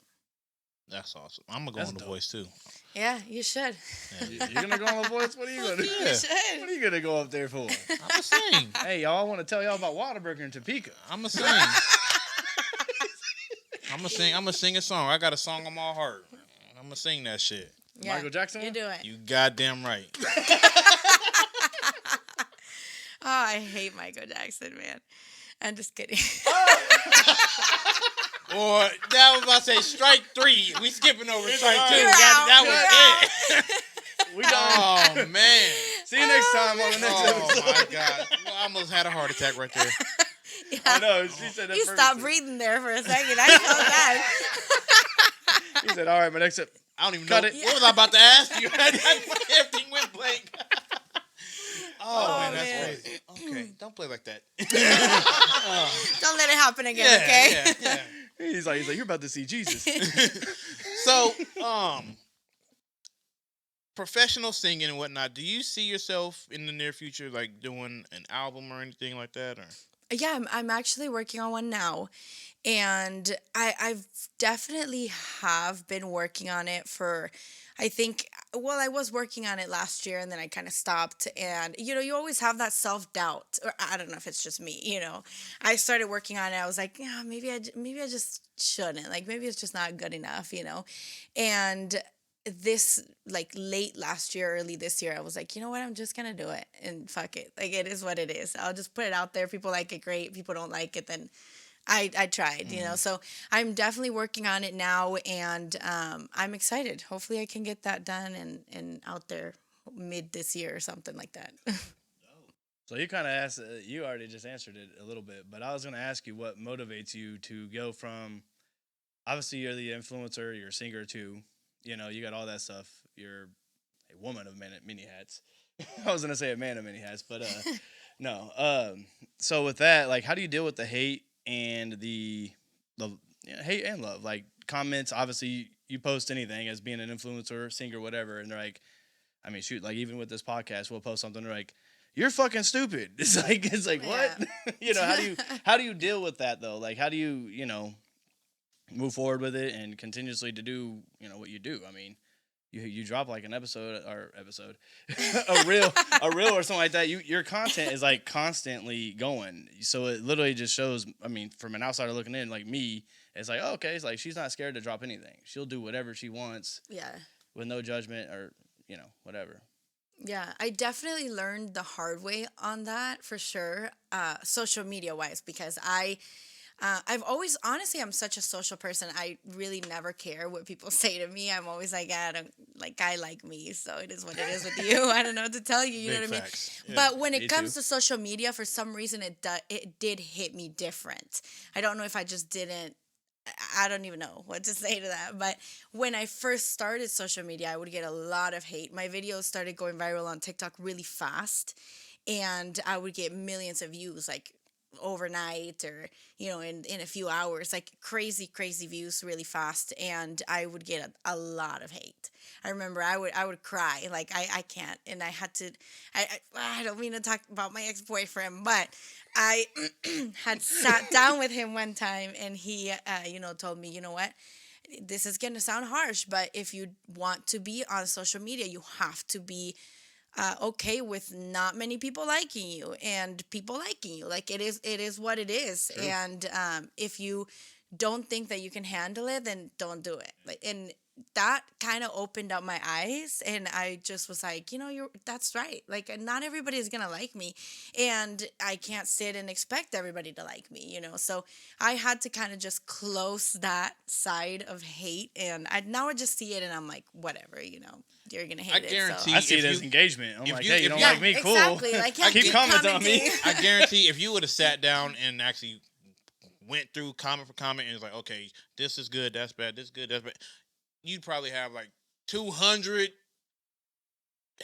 That's awesome. I'm going to go That's on The dope. Voice, too. Yeah, you should. You're gonna go on The Voice? What are you gonna do? Yeah. You should. What are you gonna go up there for? I'm going to sing. Hey, y'all, I want to tell y'all about Whataburger in Topeka. I'm going to sing. I'm going to sing a song. I got a song on my heart. I'm going to sing that shit. Yeah, Michael Jackson? You do it. You goddamn right. Oh, I hate Michael Jackson, man. I'm just kidding. Or that was about to say strike 3. We skipping over strike 2. You're That out. was it. We done. Oh, man. See you next time on the next Oh, episode. my God. Well, I almost had a heart attack right there. Yeah. I know. She said that You first. stopped breathing there for a second. I felt that. He said, all right, my next episode. I don't even Cut know. it. What was I about to ask you? Everything went blank. Oh, man, that's man. crazy. Okay, don't play like that. Don't let it happen again, okay? Yeah. He's like, you're about to see Jesus. So, professional singing and whatnot, do you see yourself in the near future, like, doing an album or anything like that? Or Yeah, I'm actually working on one now, and I've definitely have been working on it for, I think, well, I was working on it last year, and then I kind of stopped, and, you always have that self-doubt, or I don't know if it's just me, I started working on it, I was like, yeah, maybe I just shouldn't, like, maybe it's just not good enough, and this, like, late last year, early this year, I was like, you know what, I'm just gonna do it, and fuck it, like, it is what it is. I'll just put it out there. People like it, great. People don't like it, then I tried, so I'm definitely working on it now, and I'm excited. Hopefully I can get that done and out there mid this year or something like that. So you kind of asked, you already just answered it a little bit, but I was going to ask you what motivates you to go from, obviously you're the influencer, you're a singer too, you got all that stuff. You're a woman of many hats. I was going to say a man of many hats, but no. So with that, like, how do you deal with the hate and the hate and love? Like, comments, obviously you post anything as being an influencer, singer, whatever, and they're like, I mean, shoot, like, even with this podcast, we'll post something, they're like, you're fucking stupid. It's like what? How do you deal with that though? Like, how do you, move forward with it and continuously to do, what you do? I mean, you drop like an episode, a reel or something like that. Your content is like constantly going. So it literally just shows, I mean, from an outsider looking in, like me, it's like, oh, okay, it's like she's not scared to drop anything. She'll do whatever she wants. Yeah. With no judgment or, whatever. Yeah, I definitely learned the hard way on that for sure, social media wise, because I've always, honestly, I'm such a social person. I really never care what people say to me. I'm always like, I like me, so it is what it is with you. I don't know what to tell you. You know what I mean? Yeah, But when it me comes too. to social media, for some reason, it did hit me different. I don't know if I just didn't. I don't even know what to say to that. But when I first started social media, I would get a lot of hate. My videos started going viral on TikTok really fast, and I would get millions of views, like overnight, or in a few hours, like crazy views really fast, and I would get a lot of hate. I remember I would cry, like I can't, and I had to, I don't mean to talk about my ex-boyfriend, but I had sat down with him one time, and he told me, you know what, this is gonna sound harsh, but if you want to be on social media, you have to be okay with not many people liking you and people liking you. Like, it is what it is. True. And if you don't think that you can handle it, then don't do it. Like, and that kind of opened up my eyes, and I just was like, that's right. Like, not everybody is gonna like me, and I can't sit and expect everybody to like me, So I had to kind of just close that side of hate, and now I just see it, and I'm like, whatever, you're gonna hate I guarantee I see if it as you- engagement. I'm if like, you- hey, if you don't you- like me? Cool. Exactly. Like, yeah, Keep commenting on me. I guarantee if you would have sat down and actually went through comment for comment and was like, okay, this is good, that's bad, this is good, that's bad, you'd probably have like 200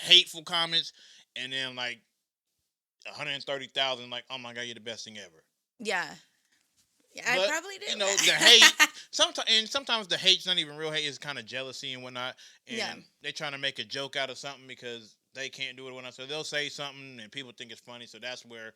hateful comments, and then like 130,000 like, oh my god, you're the best thing ever. Yeah. I But, probably do. the hate. Sometimes the hate's not even real hate; it's kind of jealousy and whatnot. And Yeah. they're trying to make a joke out of something because they can't do it or whatnot. So they'll say something and people think it's funny. So that's where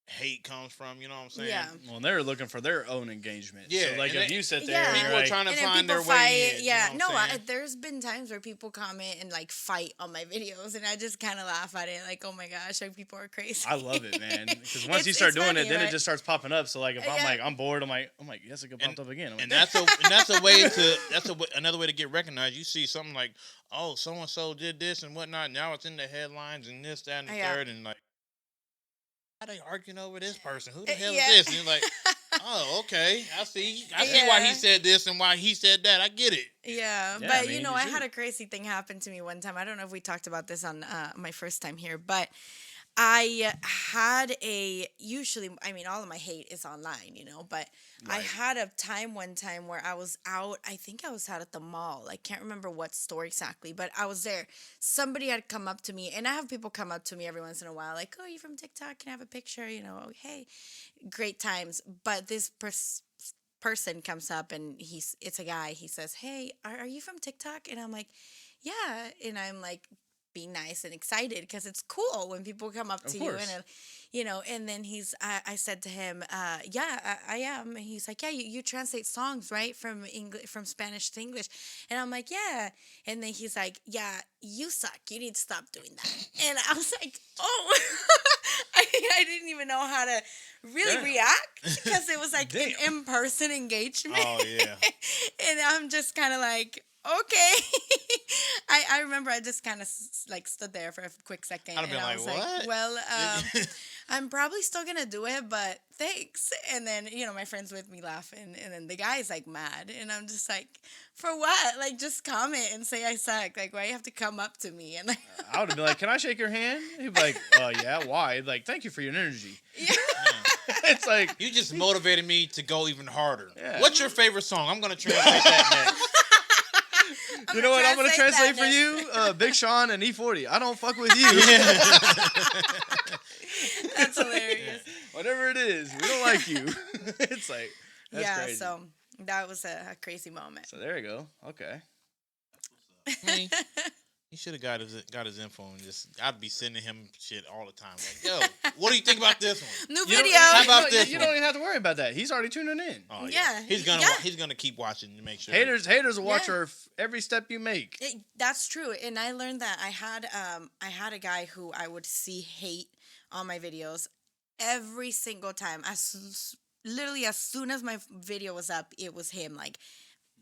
hate comes from. You know what I'm saying? Yeah. Well, they're looking for their own engagement. Yeah, So, like, and if they- you sit there, Yeah. and People you're are like, trying to And then find people their fight. way in. Yeah, You know what I'm saying? there's been times where people comment and like fight on my videos, and I just kind of laugh at it, like, oh my gosh, like people are crazy. I love it, man. Because once you It's start doing funny, it, then right? it just starts popping up. So, like, if I'm Yeah. like, I'm bored, I'm like, Yesica popped up again. I'm like, And that's a way to another way to get recognized. You see something like, oh, so and so did this and whatnot. Now it's in the headlines and this, that, and the Yeah. third, and like, how they arguing over this person? Who the hell Yeah. is this? And you're like, oh, okay, I see why he Yeah. said this and why he said that. I get it. Yeah, Yeah, but I mean, you I should. had a crazy thing happen to me one time. I don't know if we talked about this on my first time here, but I had all of my hate is online, but I Right. had a time one time where I was out. I think I was out at the mall. I can't remember what store exactly, but I was there. Somebody had come up to me, and I have people come up to me every once in a while, like, "Oh, you from TikTok? Can I have a picture?" "Oh, hey, great times." But this person comes up, and it's a guy. He says, "Hey, are you from TikTok?" And I'm like, "Yeah," and I'm like, being nice and excited because it's cool when people come up Of to course. you and then I said to him, yeah, I am. And he's like, yeah, you translate songs, right? From Spanish to English. And I'm like, yeah. And then he's like, yeah, you suck. You need to stop doing that. And I was like, oh, I didn't even know how to really Damn. react because it was like an Damn. in-person engagement. Oh yeah. And I'm just kind of like, okay. I remember I just kind of like stood there for a quick second. I'd have been and I like, was "What?" like, well, I'm probably still going to do it, but thanks. And then, my friend's with me laughing. And then the guy's like mad. And I'm just like, for what? Like, just comment and say I suck. Like, why you have to come up to me? And like, I would have been like, can I shake your hand? He'd be like, yeah, why? I'd be like, thank you for your energy. yeah. It's like, You just motivated me to go even harder. Yeah. What's your favorite song? I'm gonna translate that next. you know what I'm going to translate for that you? Big Sean and E40. I don't fuck with you. That's hilarious. Whatever it is, we don't like you. It's like, that's Yeah, crazy. so that was a crazy moment. So there you go. Okay. Man, he should have got his info and I'd be sending him shit all the time. Like, yo, what do you think about this one? New You don't- video. How about this You one? don't even have to worry about that. He's already tuning in. Oh Yeah, He's gonna yeah. he's gonna keep watching to make sure. Haters will watch Yeah. every step you make. That's true, and I learned that I had a guy who I would see hate on my videos every single time. Literally as soon as my video was up, it was him like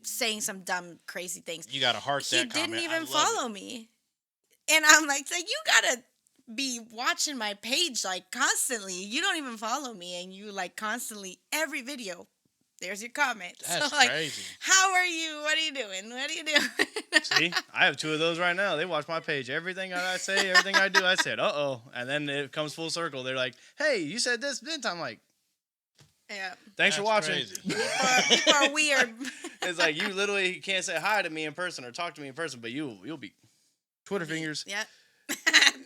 saying some dumb, crazy things. You got to heart He that didn't comment. even I love follow me, and I'm like, you gotta be watching my page like constantly. You don't even follow me, and you like constantly every video. There's your comment. That's so, like, crazy. how are you? What are you doing? What are you doing? See, I have two of those right now. They watch my page. Everything I say, everything I do, I said, uh-oh. And then it comes full circle. They're like, hey, you said this, didn't I? I'm like, Yeah. thanks for That's watching. crazy. People are weird. It's like you literally can't say hi to me in person or talk to me in person, but you'll be Twitter fingers. Yeah.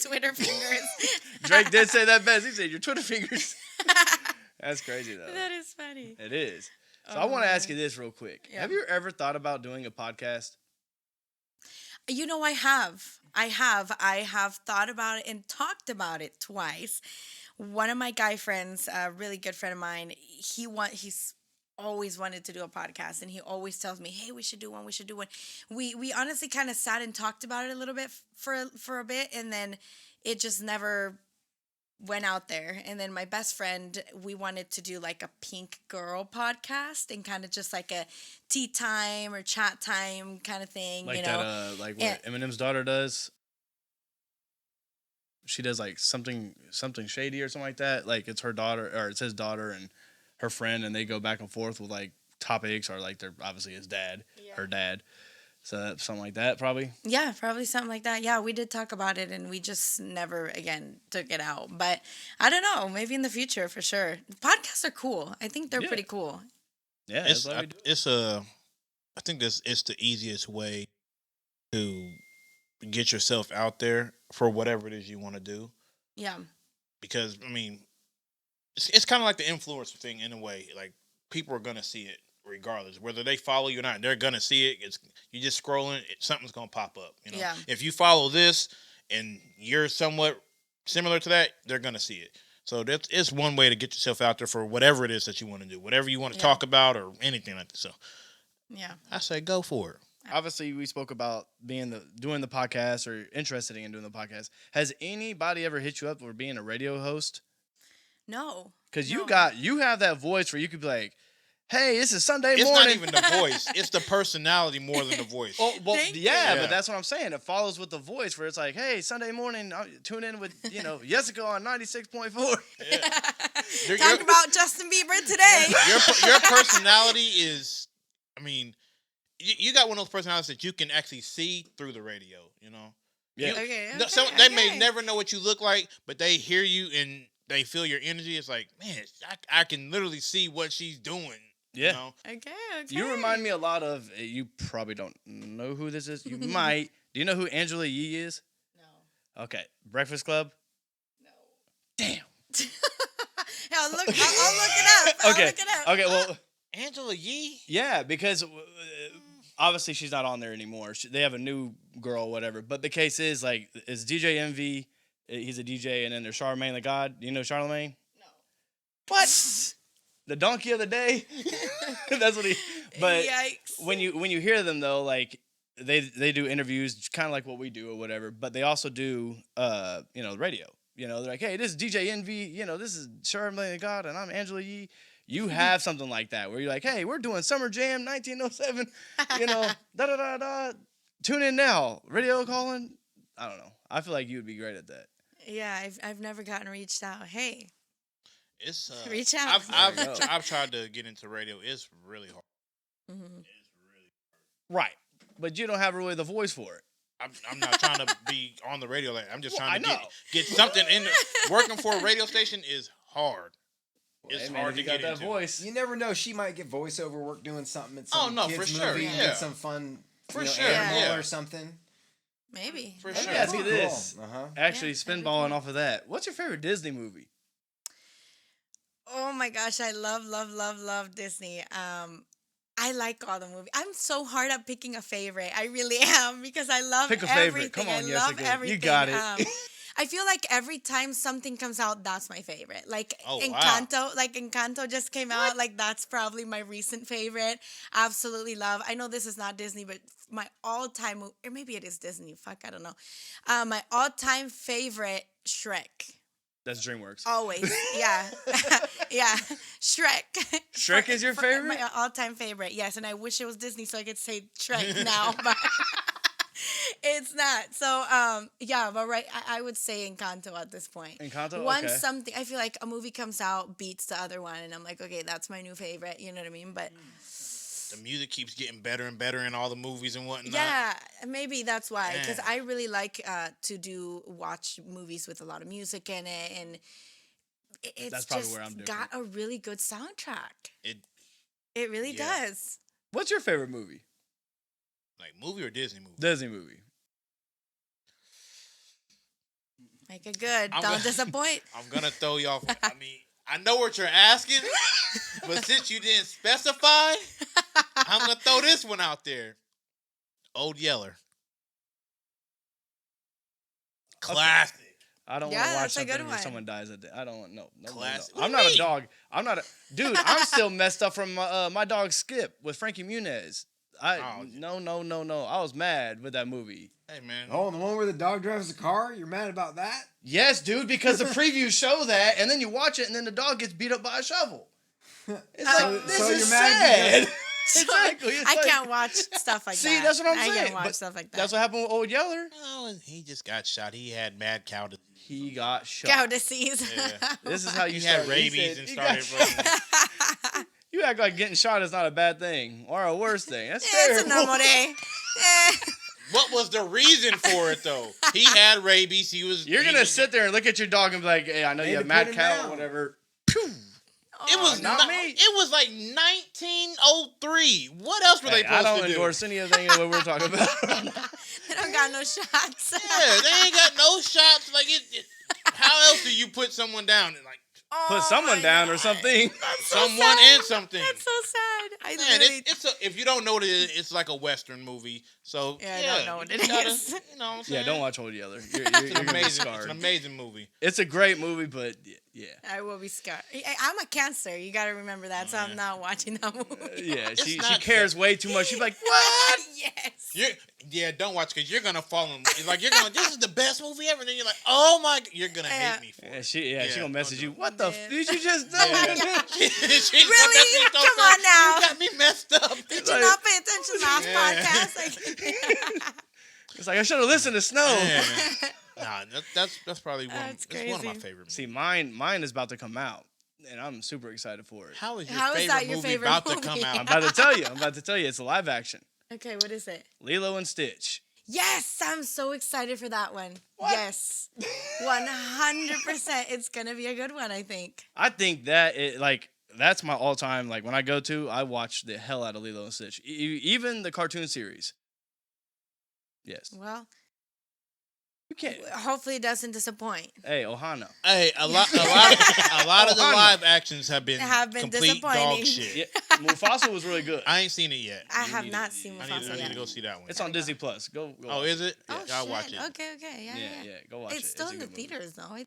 Twitter fingers. Drake did say that best. He said your Twitter fingers. That's crazy though. That is funny. It is. So Oh, I want to ask man. you this real quick. Yeah. Have you ever thought about doing a podcast? I have. I have thought about it and talked about it twice. One of my guy friends, a really good friend of mine, he's always wanted to do a podcast, and he always tells me, "Hey, we should do one. We should do one." We honestly kind of sat and talked about it a little bit for a bit, and then it just never went out there, and then my best friend, we wanted to do like a pink girl podcast and kind of just like a tea time or chat time kind of thing, Like you know. that, like what Eminem's daughter does. She does like something shady or something like that. Like it's her daughter, or it's his daughter and her friend, and they go back and forth with like topics, or like they're obviously his dad, her dad. So that's something like that, probably. Yeah, probably something like that. Yeah, we did talk about it, and we just never again took it out. But I don't know, maybe in the future for sure. Podcasts are cool. I think they're pretty cool. Yeah, that's what we do. I think it's the easiest way to get yourself out there for whatever it is you want to do. Yeah. Because I mean, it's kind of like the influencer thing in a way. Like people are gonna see it regardless, whether they follow you or not. They're gonna see it. It's you just scrolling, something's gonna pop up. You know, Yeah. if you follow this and you're somewhat similar to that, they're gonna see it. So it's one way to get yourself out there for whatever it is that you want to do, whatever you want to talk about or anything like that. So Yeah. I say go for it. Obviously, we spoke about doing the podcast or interested in doing the podcast. Has anybody ever hit you up for being a radio host? No. Because No. you have that voice where you could be like, "Hey, this is Sunday It's morning." not even the voice; it's the personality more than the voice. Oh, well, Thank yeah, you. but that's what I'm saying. It follows with the voice where it's like, "Hey, Sunday morning, tune in with Yesica on 96.4." Talk about Justin Bieber today. Your personality is, I mean, you got one of those personalities that you can actually see through the radio. You know. Yeah. Okay. So they may never know what you look like, but they hear you and they feel your energy. It's like, man, I can literally see what she's doing. Yeah. You know? Okay. You remind me a lot of. You probably don't know who this is. You might. Do you know who Angela Yee is? No. Okay, Breakfast Club. No. Damn. I'll look it up. Okay. I'll look it up. Okay. Well, Angela Yee. yeah, because obviously she's not on there anymore. They have a new girl, whatever. But the case is like, it's DJ Envy. He's a DJ, and then there's Charlemagne the God. Do you know Charlemagne? No. What? The donkey of the day. That's what he. But Yikes. when you hear them though, like they do interviews, kind of like what we do or whatever. But they also do radio. They're like, hey, this is DJ Envy. This is Charlemagne the God, and I'm Angela Yee. You have something like that where you're like, hey, we're doing Summer Jam 1907. Da da da da. Tune in now. Radio calling. I don't know. I feel like you would be great at that. Yeah, I've never gotten reached out. Hey, It's reach out. I've tried to get into radio. It's really hard. Mm-hmm. It's really Right. But you don't have really the voice for it. I'm not trying to be on the radio. Like I'm just trying to I know. get something in. Working for a radio station is hard. It's Hey, man, hard if to you got get that into. voice. You never know. She might get voiceover work doing something at some no, kids for sure, movie and yeah. get some fun For you know, sure, animal yeah. or something. Maybe. For Let sure. me ask you Cool. this. Uh-huh. Actually, Yeah, that'd be spinballing cool. off of that. What's your favorite Disney movie? Oh my gosh, I love Disney. I like all the movies. I'm so hard at picking a favorite. I really am because I love Pick a favorite. everything. Come on, I love Yesica. You everything. got it. I feel like every time something comes out, that's my favorite. Like Oh, wow. Encanto just came out. Like that's probably my recent favorite. Absolutely love. I know this is not Disney, but my all-time, or maybe it is Disney. Fuck, I don't know. My all-time favorite, Shrek. That's DreamWorks. Always, yeah, yeah. Shrek. Shrek is your favorite? My all-time favorite, yes. And I wish it was Disney so I could say Shrek now, but it's not. So, yeah, but right, I would say Encanto at this point. Encanto? Once Okay. something, I feel like a movie comes out, beats the other one, and I'm like, okay, that's my new favorite. You know what I mean? But The music keeps getting better and better in all the movies and whatnot. yeah, maybe that's why. Because Man. I really like to watch movies with a lot of music in it, and it's That's probably just where I'm different. got a really good soundtrack. It It really Yeah. does. What's your favorite movie? like movie or Disney movie. Disney movie. Make it good. I'm Don't gonna- disappoint. I'm gonna throw you off. I mean, I know what you're asking, but since you didn't specify, I'm gonna throw this one out there. Old Yeller. Classic. I don't Yeah, want to watch that's a good something where one. someone dies at the I don't want no. Classic. I'm What not do a you dog. I'm not a dude. I'm still messed up from my dog Skip with Frankie Muniz. No. I was mad with that movie. Hey man. Oh, the one where the dog drives the car? You're mad about that? Yes, dude, because the previews show that, and then you watch it, and then the dog gets beat up by a shovel. It's like, this so is you're mad sad. Exactly. It's I like- can't watch stuff like that. See, that's what I'm I saying. can't watch But stuff like that. That's what happened with Old Yeller. Oh, he just got shot. He had mad cow disease. He got shot. Cow disease. Yeah. This is how you He start. had rabies said and he got started shot. running. You act like getting shot is not a bad thing or a worse thing. That's Yeah, it's a terrible. normal day. Eh. What was the reason for it though? He had rabies. He was. You're he- gonna sit there and look at your dog and be like, "Hey, I know you Need have to mad put him cow down. or whatever." It was not not me. It was like 1903. What else were they Hey, I supposed don't to do? endorse anything of what we're talking about. They don't got no shots. Yeah, they ain't got no shots. Like how else do you put someone down? Like Put Oh someone my down or God. something. That's so someone sad. and something. That's so sad. I Man, literally. if you don't know what it is, it's like a Western movie. So Yeah, I don't know what you it gotta- is. You know what I'm Yeah, saying? don't watch Old Yeller. You're It's gonna an be amazing. It's scarred. an amazing movie. It's a great movie, but yeah. I will be scarred. I'm a Cancer. You got to remember that. So I'm not watching that movie. Yeah, she not cares way too much. She's like, what? Yes. Don't watch because you're gonna fall in. Like you're gonna. This is the best movie ever. And then you're like, oh my. You're gonna hate me for Yeah, it. she Yeah, gonna message you. don't What the Man. did you just do? She's Really? gonna be so Come on sad. now. You got me messed up. Did you not pay attention last Yeah. podcast? It's like I should have listened to Snow. Yeah. Nah, that's probably one. That's It's one of my crazy. favorite movies. See, mine is about to come out, and I'm super excited for it. How is your How is favorite that your movie favorite about movie? to come I'm out? about to tell you. It's a live action. Okay, what is it? Lilo and Stitch. Yes, I'm so excited for that one. What? Yes, 100%. It's gonna be a good one, I think. I think that's my all time. Like when I go to, I watch the hell out of Lilo and Stitch, even the cartoon series. Yes, Well, you can't. hopefully it doesn't disappoint. Hey, Ohana. Hey, a lot of the Oh, live actions have been complete dog disappointing. shit. Yeah, Mufasa was really good. I ain't seen it yet. I have not seen I Mufasa need yet. to go see that one. It's on Disney Plus. Go. Oh, watch is it? Oh, I'll shit. watch it. Okay, yeah. Yeah, go watch it. It's still a in the good movie. theaters, though.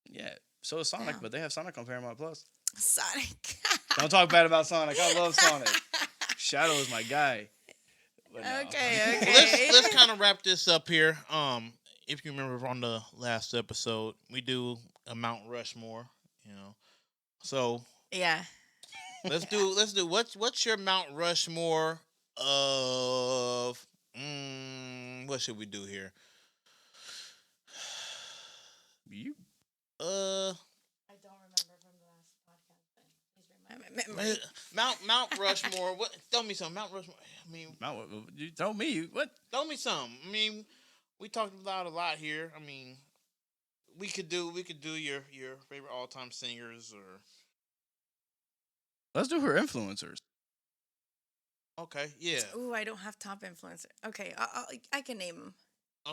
Yeah. So is Sonic, Yeah. but they have Sonic on Paramount Plus. Sonic. Don't talk bad about Sonic. I love Sonic. Shadow is my guy. But no. Okay. Let's kind of wrap this up here. If you remember on the last episode, we do a Mount Rushmore, you know. So Yeah. let's do what's your Mount Rushmore of what should we do here? You I don't remember from the last podcast. Please remind me. Mount Rushmore. What? Tell me something. Mount Rushmore. I mean, you told me what? tell me something. I mean, we talked about a lot here. I mean, we could do your favorite all time singers or Let's do her influencers. okay, yeah, Ooh, I don't have top influencer. Okay, I can name them.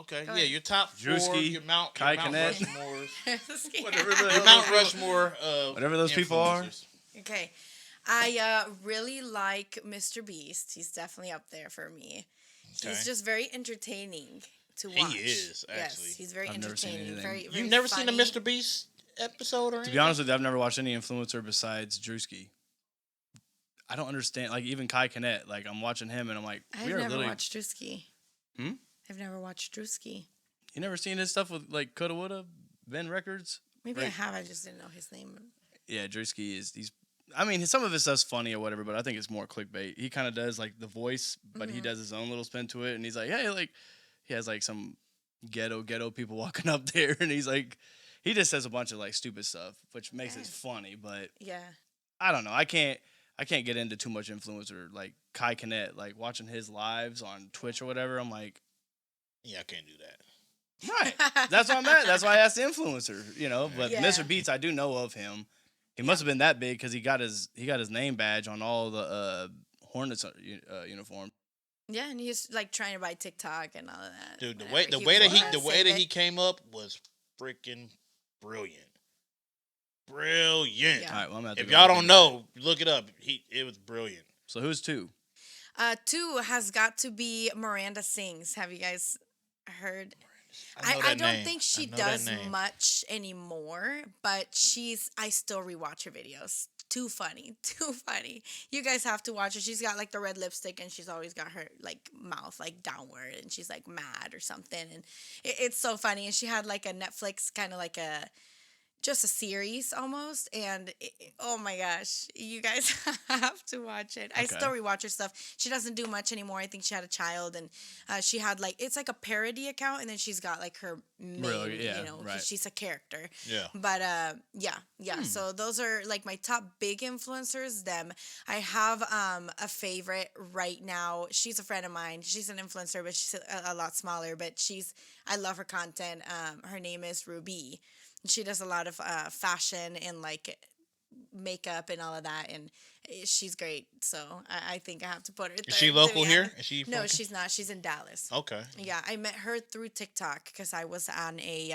okay, Go yeah. ahead. Your top four, Drewski, your Mount Kai Mount Canet. Rushmores, Whatever the your hell Mount those people- Rushmore. Whatever those people are. influencers. Okay. I really like Mr. Beast. He's definitely up there for me. Okay. He's just very entertaining to He watch. is, actually. Yes, he's very I've never seen entertaining. anything. Very, very You've never seen a funny. Mr. Beast episode or To anything? be honest with you, I've never watched any influencer besides Drewski. I don't understand. Like even Kai Canet, like I'm watching him and I'm like, I've we are never literally. watched Drewski. Hmm? I've never watched Drewski. You never seen his stuff with like Coulda Woulda, Ben Records? Maybe I Right. have. I just didn't know his name. Yeah, Drewski he's. I mean, some of his stuff's funny or whatever, but I think it's more clickbait. He kind of does like the voice, but he does his own little spin to it, and he's like, hey, like he has like some ghetto people walking up there, and he's like, he just says a bunch of like stupid stuff, which makes it Okay. funny. But Yeah. I don't know. I can't get into too much influencer like Kai Canet, like watching his lives on Twitch or whatever. I'm like, Yeah, I can't do that. right. That's why I'm at. That's why I asked the influencer, you know. But Yeah. Mr. Beats, I do know of him. He must have been that big because he got his name badge on all the Hornets uniform. Yeah, and he's like trying to buy TikTok and all of that. Dude, the whatever. way that Save he it. came up was freaking brilliant. Brilliant. Yeah. All right, well, I'm gonna have to If go y'all look don't into know, look it up. It was brilliant. that. So who's two? 2 has got to be Miranda Sings. Have you guys heard? know I that don't name. think I she know that does name. much anymore, but I still rewatch her videos too funny, too funny. You guys have to watch her. She's got like the red lipstick, and she's always got her like mouth like downward, and she's like mad or something, and it's so funny. And she had like a Netflix kind of like just a series almost, and oh my gosh, you guys have to watch it. I still rewatch her stuff. She doesn't do much anymore. I think she had a child, and she had like, it's like a parody account, and then she's got like her main, you know, she's a character. Yeah. But yeah. So those are like my top big influencers. Them. I have a favorite right now. She's a friend of mine. She's an influencer, but she's a lot smaller. But I love her content. Her name is Ruby. She does a lot of fashion and like makeup and all of that, and she's great. So I think I have to put her. Is she local here? Is she? No, she's not. She's in Dallas. Okay. Yeah, I met her through TikTok because I was on a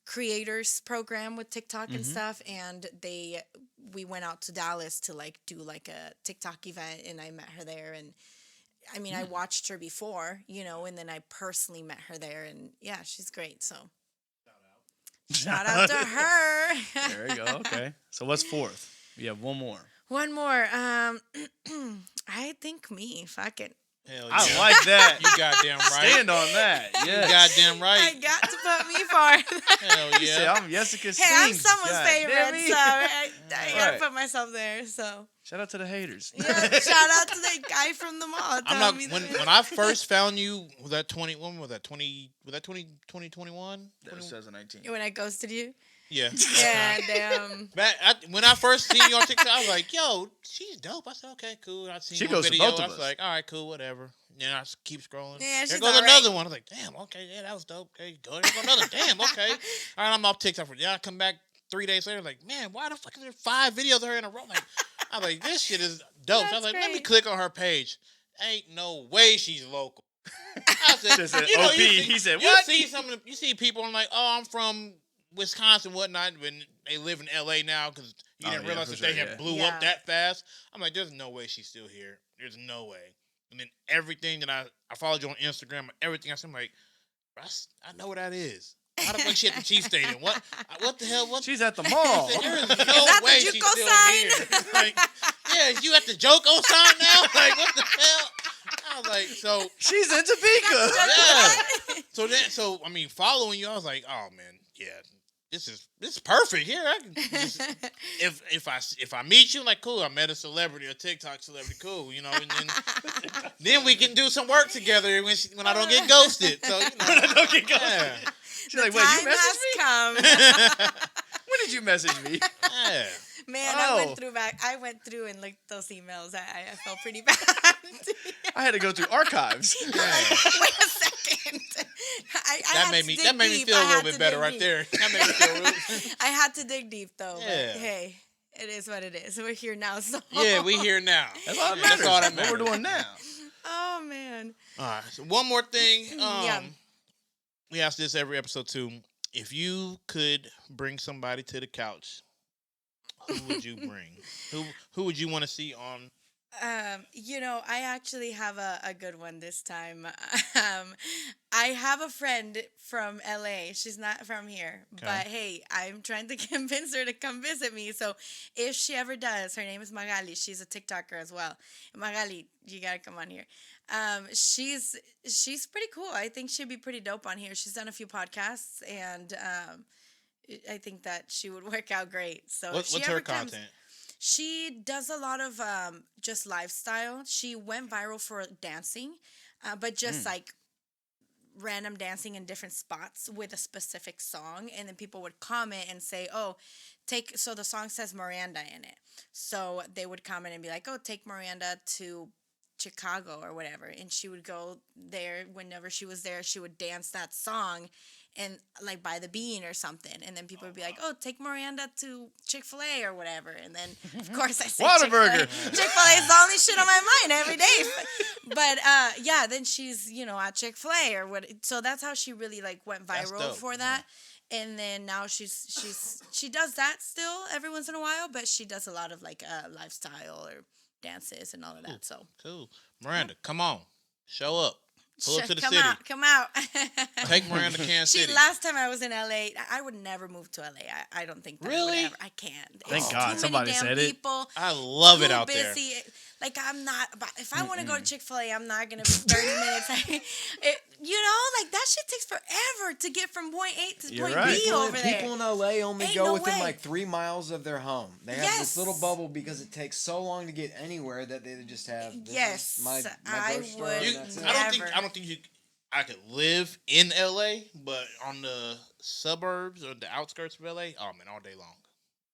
creators program with TikTok and stuff, and we went out to Dallas to like do like a TikTok event, and I met her there. And I mean, I watched her before, you know, and then I personally met her there, and yeah, she's great. So. Shout out to her. There you go. Okay. So what's fourth? We have one more. One more. I think me. Fuck it. Hell yeah. I like that. You goddamn right. Stand on that. Yes. You goddamn right. I got to put me forward. Hell You say yeah. I'm Yesica Hey, I'm Sings. someone's God favorite, damn it. so I gotta Right. put myself there. So Shout out to the haters. yeah, shout out to the guy from the mall. I'm telling not me when that. when I first found you, was that 2021? That was 2019. When I ghosted you. Yeah. Yeah, damn. When I first seen you on TikTok, I was like, "Yo, she's dope." I said, "Okay, cool." I seen She one goes to video. both of I was us. like, "All right, cool, whatever." Then I just keep scrolling. Yeah, There she's goes all another right. one. I was like, "Damn, okay, yeah, that was dope." Okay, go. There goes another. Damn, okay. All right, I'm off TikTok for. Yeah, I come back 3 days later, like, man, why the fuck is there 5 videos of her in a row? Like, I'm like, this shit is dope. So I was like, let me great. click on her page. Ain't no way she's local. I said, Just said you know, OP. you see, He said, you what? see some of the, you see people and like, oh, I'm from Wisconsin, whatnot, when they live in LA now because you Oh, didn't yeah, realize for that they sure, had yeah. blew Yeah. up that fast. I'm like, there's no way she's still here. There's no way. And then everything that I followed you on Instagram, everything I said, I'm like, I know what that is. How the fuck she at the Chiefs Stadium? What the hell? What? She's at the I mall. said, there is that no the way she's JUCO still sign? here. Like, yeah, is you at the JUCO sign now? Like, what the hell? I was like, so She's in Topeka. yeah. So I mean, following you, I was like, oh man, yeah, this is perfect. Here, I can if I meet you, like, cool, I met a celebrity, a TikTok celebrity, cool, you know, and then we can do some work together when I don't get ghosted. So you know, When I don't get ghosted. yeah, She's like, wait, you Time messaged me? has come. When did you message me? yeah. Man, Oh. I went through and looked those emails. I felt pretty bad. I had to go through archives. Wait a second. I That had made to me dig feel deep. a I little had bit to better dig right deep. there. That made me feel real. I had to dig deep though. Yeah. But hey, it is what it is. We're here now. So Yeah, we here now. That's all that Yeah, matters. That's all that What matters. we're doing now. Oh man. All right. So one more thing. Yeah. We ask this every episode too. If you could bring somebody to the couch, who would you bring? Who would you want to see on? You know, I actually have a good one this time. I have a friend from LA. She's not from here, but hey, I'm trying to convince her to come visit me. So if she ever does, her name is Magali. She's a TikToker as well. Magali, you gotta come on here. She's pretty cool. I think she'd be pretty dope on here. She's done a few podcasts, and I think that she would work out great. So if What's she her ever comes- content? She does a lot of just lifestyle. She went viral for dancing, but just like random dancing in different spots with a specific song. And then people would comment and say, oh, so the song says Miranda in it. So they would comment and be like, oh, take Miranda to Chicago or whatever. And she would go there. Whenever she was there, she would dance that song and like by the bean or something, and then people would be like, oh, take Miranda to Chick-fil-A or whatever. And then of course I say Whataburger. Chick-fil-A is the only shit on my mind every day. But yeah, then she's, you know, at Chick-fil-A or what. So that's how she really like went That's viral dope, for that. And then now she does that still every once in a while, but she does a lot of like lifestyle or dances and all of that. So Cool. Miranda, come on. Show up. Pull up to the come city. Come out. Take Miranda to Kansas City. Last time I was in LA, I would never move to LA. I don't think that Really? I would ever. I can't. Thank It's God too somebody many damn said it. people, I love it too out there. busy. Like I'm not. If I want to go to Chick-fil-A, I'm not gonna be 30 minutes. Like that shit takes forever to get from point A to You're point right. B over there. People in LA only Ain't go no within way. like 3 miles of their home. They have Yes. this little bubble because it takes so long to get anywhere that they just have. This Yes, is my I grocery store, would and You, that's it. I don't think you. I could live in LA, but on the suburbs or the outskirts of LA, oh man, all day long.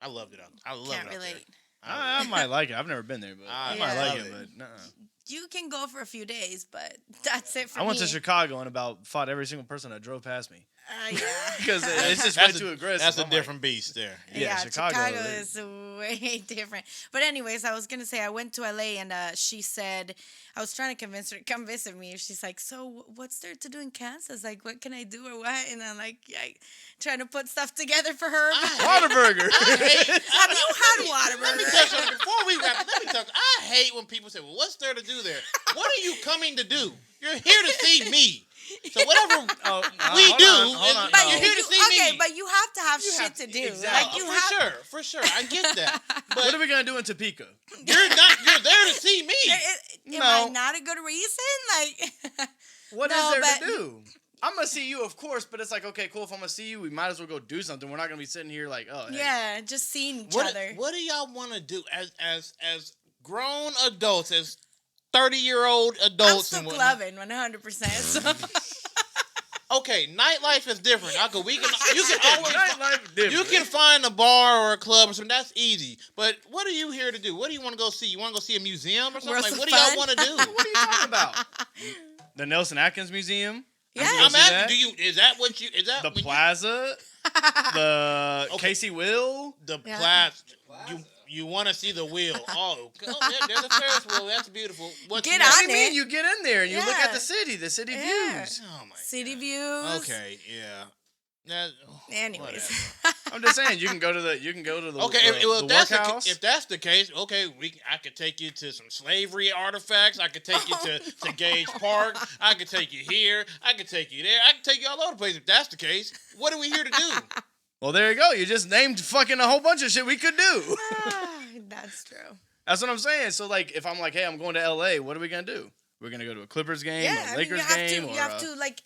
I loved it out. I love Can't it out there. relate. I might like it. I've never been there, but I might Yeah. like love it. it. But nuh-uh. You can go for a few days, but that's it for I me. went to Chicago and fought every single person that drove past me Yeah. because it's just way too aggressive. That's a I'm like, different beast there. Yeah, Chicago, they- is way different. But anyways, I was gonna say I went to LA and she said I was trying to convince her to come visit me. She's like, "So what's there to do in Kansas? Like, what can I do or what?" And I'm like, trying to put stuff together for her. Whataburger. Have you had Let me Whataburger? touch on it before we wrap. Let me touch. I hate when people say, "Well, what's there to do there?" What are you coming to do? You're here to see me. So whatever we hold do, on, hold on, But no. you're here to see me. but you have to have You shit have to to- do. exactly. Like you have. For sure. I get that. But What are we gonna do in Topeka? you're there to see me. Am No. I not a good reason? Like, What is No, there but- to do? I'm gonna see you, of course, but it's like, okay, cool. If I'm gonna see you, we might as well go do something. We're not gonna be sitting here like, oh, hey. yeah, just seeing each What other. What do y'all want to do as grown adults, as 30-year-old I'm adults? still and whatnot? clubbing 100%. So. Okay, nightlife is different. You can always Nightlife different. you can find a bar or a club or something. That's easy. But what are you here to do? What do you want to go see? You want to go see a museum or something? Worlds Like, of what do y'all Fun? want to do? What are you talking about? The Nelson Atkins Museum, Yeah. I'm see asking, that? is that what you is that the when you- Plaza, the Okay. Casey Will. the Yeah. Plaza? You want to see the wheel? Oh, there's a Ferris wheel. That's beautiful. What's Get next? What on do you mean? it. You get in there and you look Yeah. at the city Yeah. views. Oh my City God. views. Okay, yeah. That, Anyways. whatever. I'm just saying, you can go to the Okay, the if that's workhouse. if that's the case, okay, I could take you to some slavery artifacts. I could take you to Gage Park. I could take you here. I could take you there. I could take you all over the place. If that's the case, what are we here to do? Well, there you go. You just named fucking a whole bunch of shit we could do. That's true. That's what I'm saying. So, like, if I'm like, hey, I'm going to LA, what are we gonna do? We're gonna go to a Clippers game, Yeah, or I a mean, Lakers you have game, to. or You have to like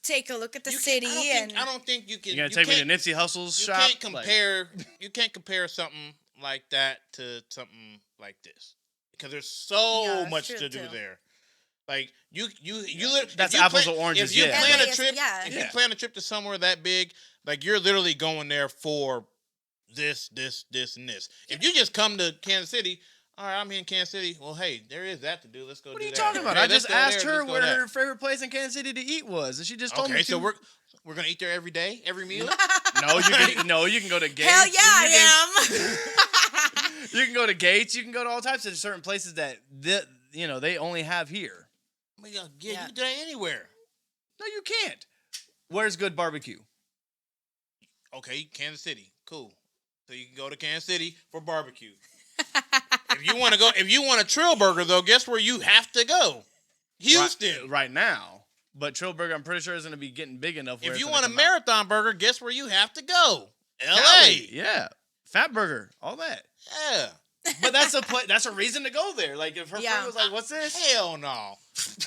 take a look at the city I don't think you can. you're gonna you take me to can't- Nipsey Hussle's You shop. can't compare. You can't compare something like that to something like this because there's so Yeah, that's much true, to do too. there. Like you That's if you apples plan- to oranges, If you yeah. plan LA a is- trip, yeah. if you Yeah. plan a trip to somewhere that big, like you're literally going there for this, and this. If you just come to Kansas City, all right, I'm here in Kansas City. Well, hey, there is that to do. Let's go. What do are you that. talking about? Hey, I let's just go asked there, her let's go where that. her favorite place in Kansas City to eat was, and she just told me. Okay, so to. we're gonna eat there every day, every meal. You can go to Gates. Hell yeah, you I am. You can go to Gates. You can go to all types of certain places that they only have here. Well, yeah, Yeah. you can do that anywhere. No, you can't. Where's good barbecue? Okay, Kansas City, cool. So you can go to Kansas City for barbecue. If you want a Trill Burger though, guess where you have to go? Houston. Right now. But Trillburger, I'm pretty sure, is going to be getting big enough. Where If it's you gonna want a come out. marathon burger, guess where you have to go? L.A. Cali, yeah, Fat Burger, all that. Yeah. But that's a that's a reason to go there. Like if her Yeah. friend was like, "What's this?" Hell no. Is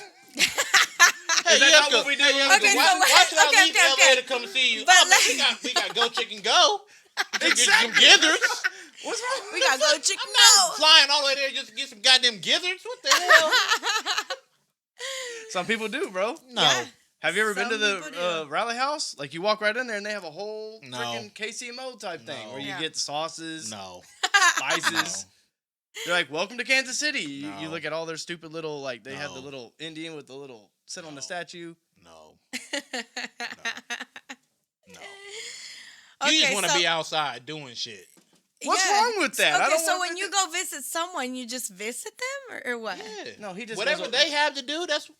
that not what we do? Okay, why, so why should I okay, leave okay, LA okay. to come see you? But Oh, man, we got Go Chicken Go. Exactly. Get some gizzards. What's wrong? We gotta go chicken. I'm not flying all the way there just to get some goddamn gizzards. What the hell? Some people do, bro. No. Yeah. Have you ever been to Some people the do. rally house? Like you walk right in there and they have a whole No. freaking KCMO type thing No. where you Yeah. get sauces, No. spices. They're like, "Welcome to Kansas City." You No. look at all their stupid little they have the No. little Indian with the little sit on the No. statue. No. No. Okay, You just want to so- be outside doing shit. What's wrong with that? I Okay, don't so want when to you go visit someone, you just visit them or what? Yeah. No, he just Whatever goes- they have to do, that's.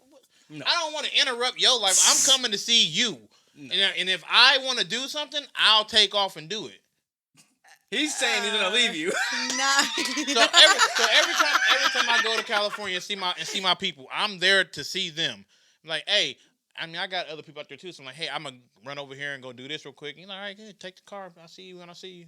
No. I don't want to interrupt your life. I'm coming to see you, and if I want to do something, I'll take off and do it. He's saying he's gonna leave you. Nah. So every time I go to California and see my people, I'm there to see them. Like, hey, I mean, I got other people out there too. So I'm like, hey, I'm gonna run over here and go do this real quick. You know, all right, good. Take the car. I'll see you when I see you.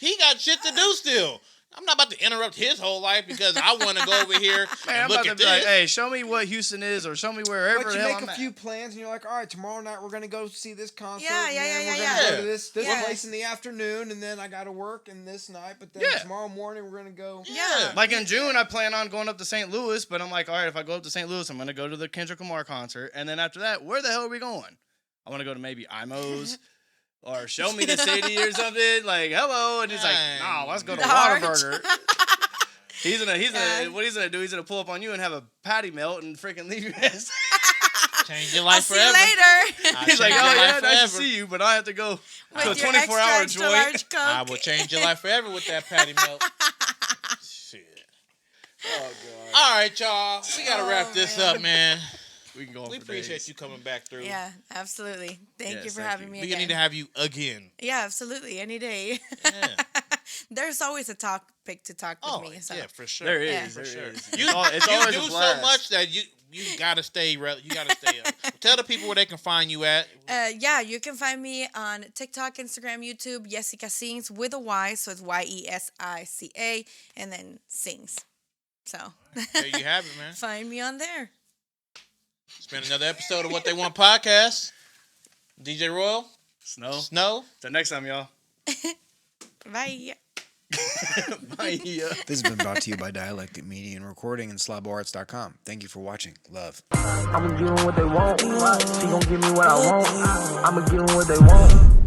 He got shit to do still. I'm not about to interrupt his whole life because I want to go over here Man, and I'm look about at to be like, this. hey, show me what Houston is, or show me wherever But the you hell make I'm a at. few plans, and you're like, all right, tomorrow night we're gonna go see this concert. Yeah, and yeah, then yeah, we're yeah, gonna yeah. go to this Yeah. place in the afternoon, and then I gotta work in this night. But then Yeah. tomorrow morning we're gonna go. Yeah. Like in June, I plan on going up to St. Louis, but I'm like, all right, if I go up to St. Louis, I'm going to go to the Kendrick Lamar concert. And then after that, where the hell are we going? I want to go to maybe IMO's or Show Me the City or something. Like, hello. And he's like, nah, let's go to The Heart. Whataburger. He's gonna what he's gonna do, he's gonna pull up on you and have a patty melt and freaking leave your ass. Change your I'll life see forever. you later. I'll He's like, change oh your yeah, life nice to forever. see you, but I have to go to a With your 24-hour extra joint. large Coke. I will change your life forever with that patty melt. Shit. Oh god. All right, y'all. We got to wrap this up, man. We can go on We for appreciate days. you coming back through. Yeah, absolutely. Thank you Yes, for thank having you. me We again. need to have you again. Yeah, absolutely. Any day. Yeah. There's always a topic to talk with Oh, me. So. yeah, for sure. There is, Yeah. there For sure. is. You, It's you always do a so blast. much that you gotta stay. You gotta stay up. Tell the people where they can find you at. Yeah, you can find me on TikTok, Instagram, YouTube, Yesica Sings with a Y, so it's Yesica, and then Sings. So There you have it, man. find me on there. It's been another episode of What They Want podcast. DJ Royal, Snow. Snow. Till next time, y'all. Bye. Bye. This has been brought to you by Dialectic Media and Recording and SlaboArts.com. Thank you for watching. Love. I'ma give them what they want. She gon' give me what I want. I'ma give them what they want.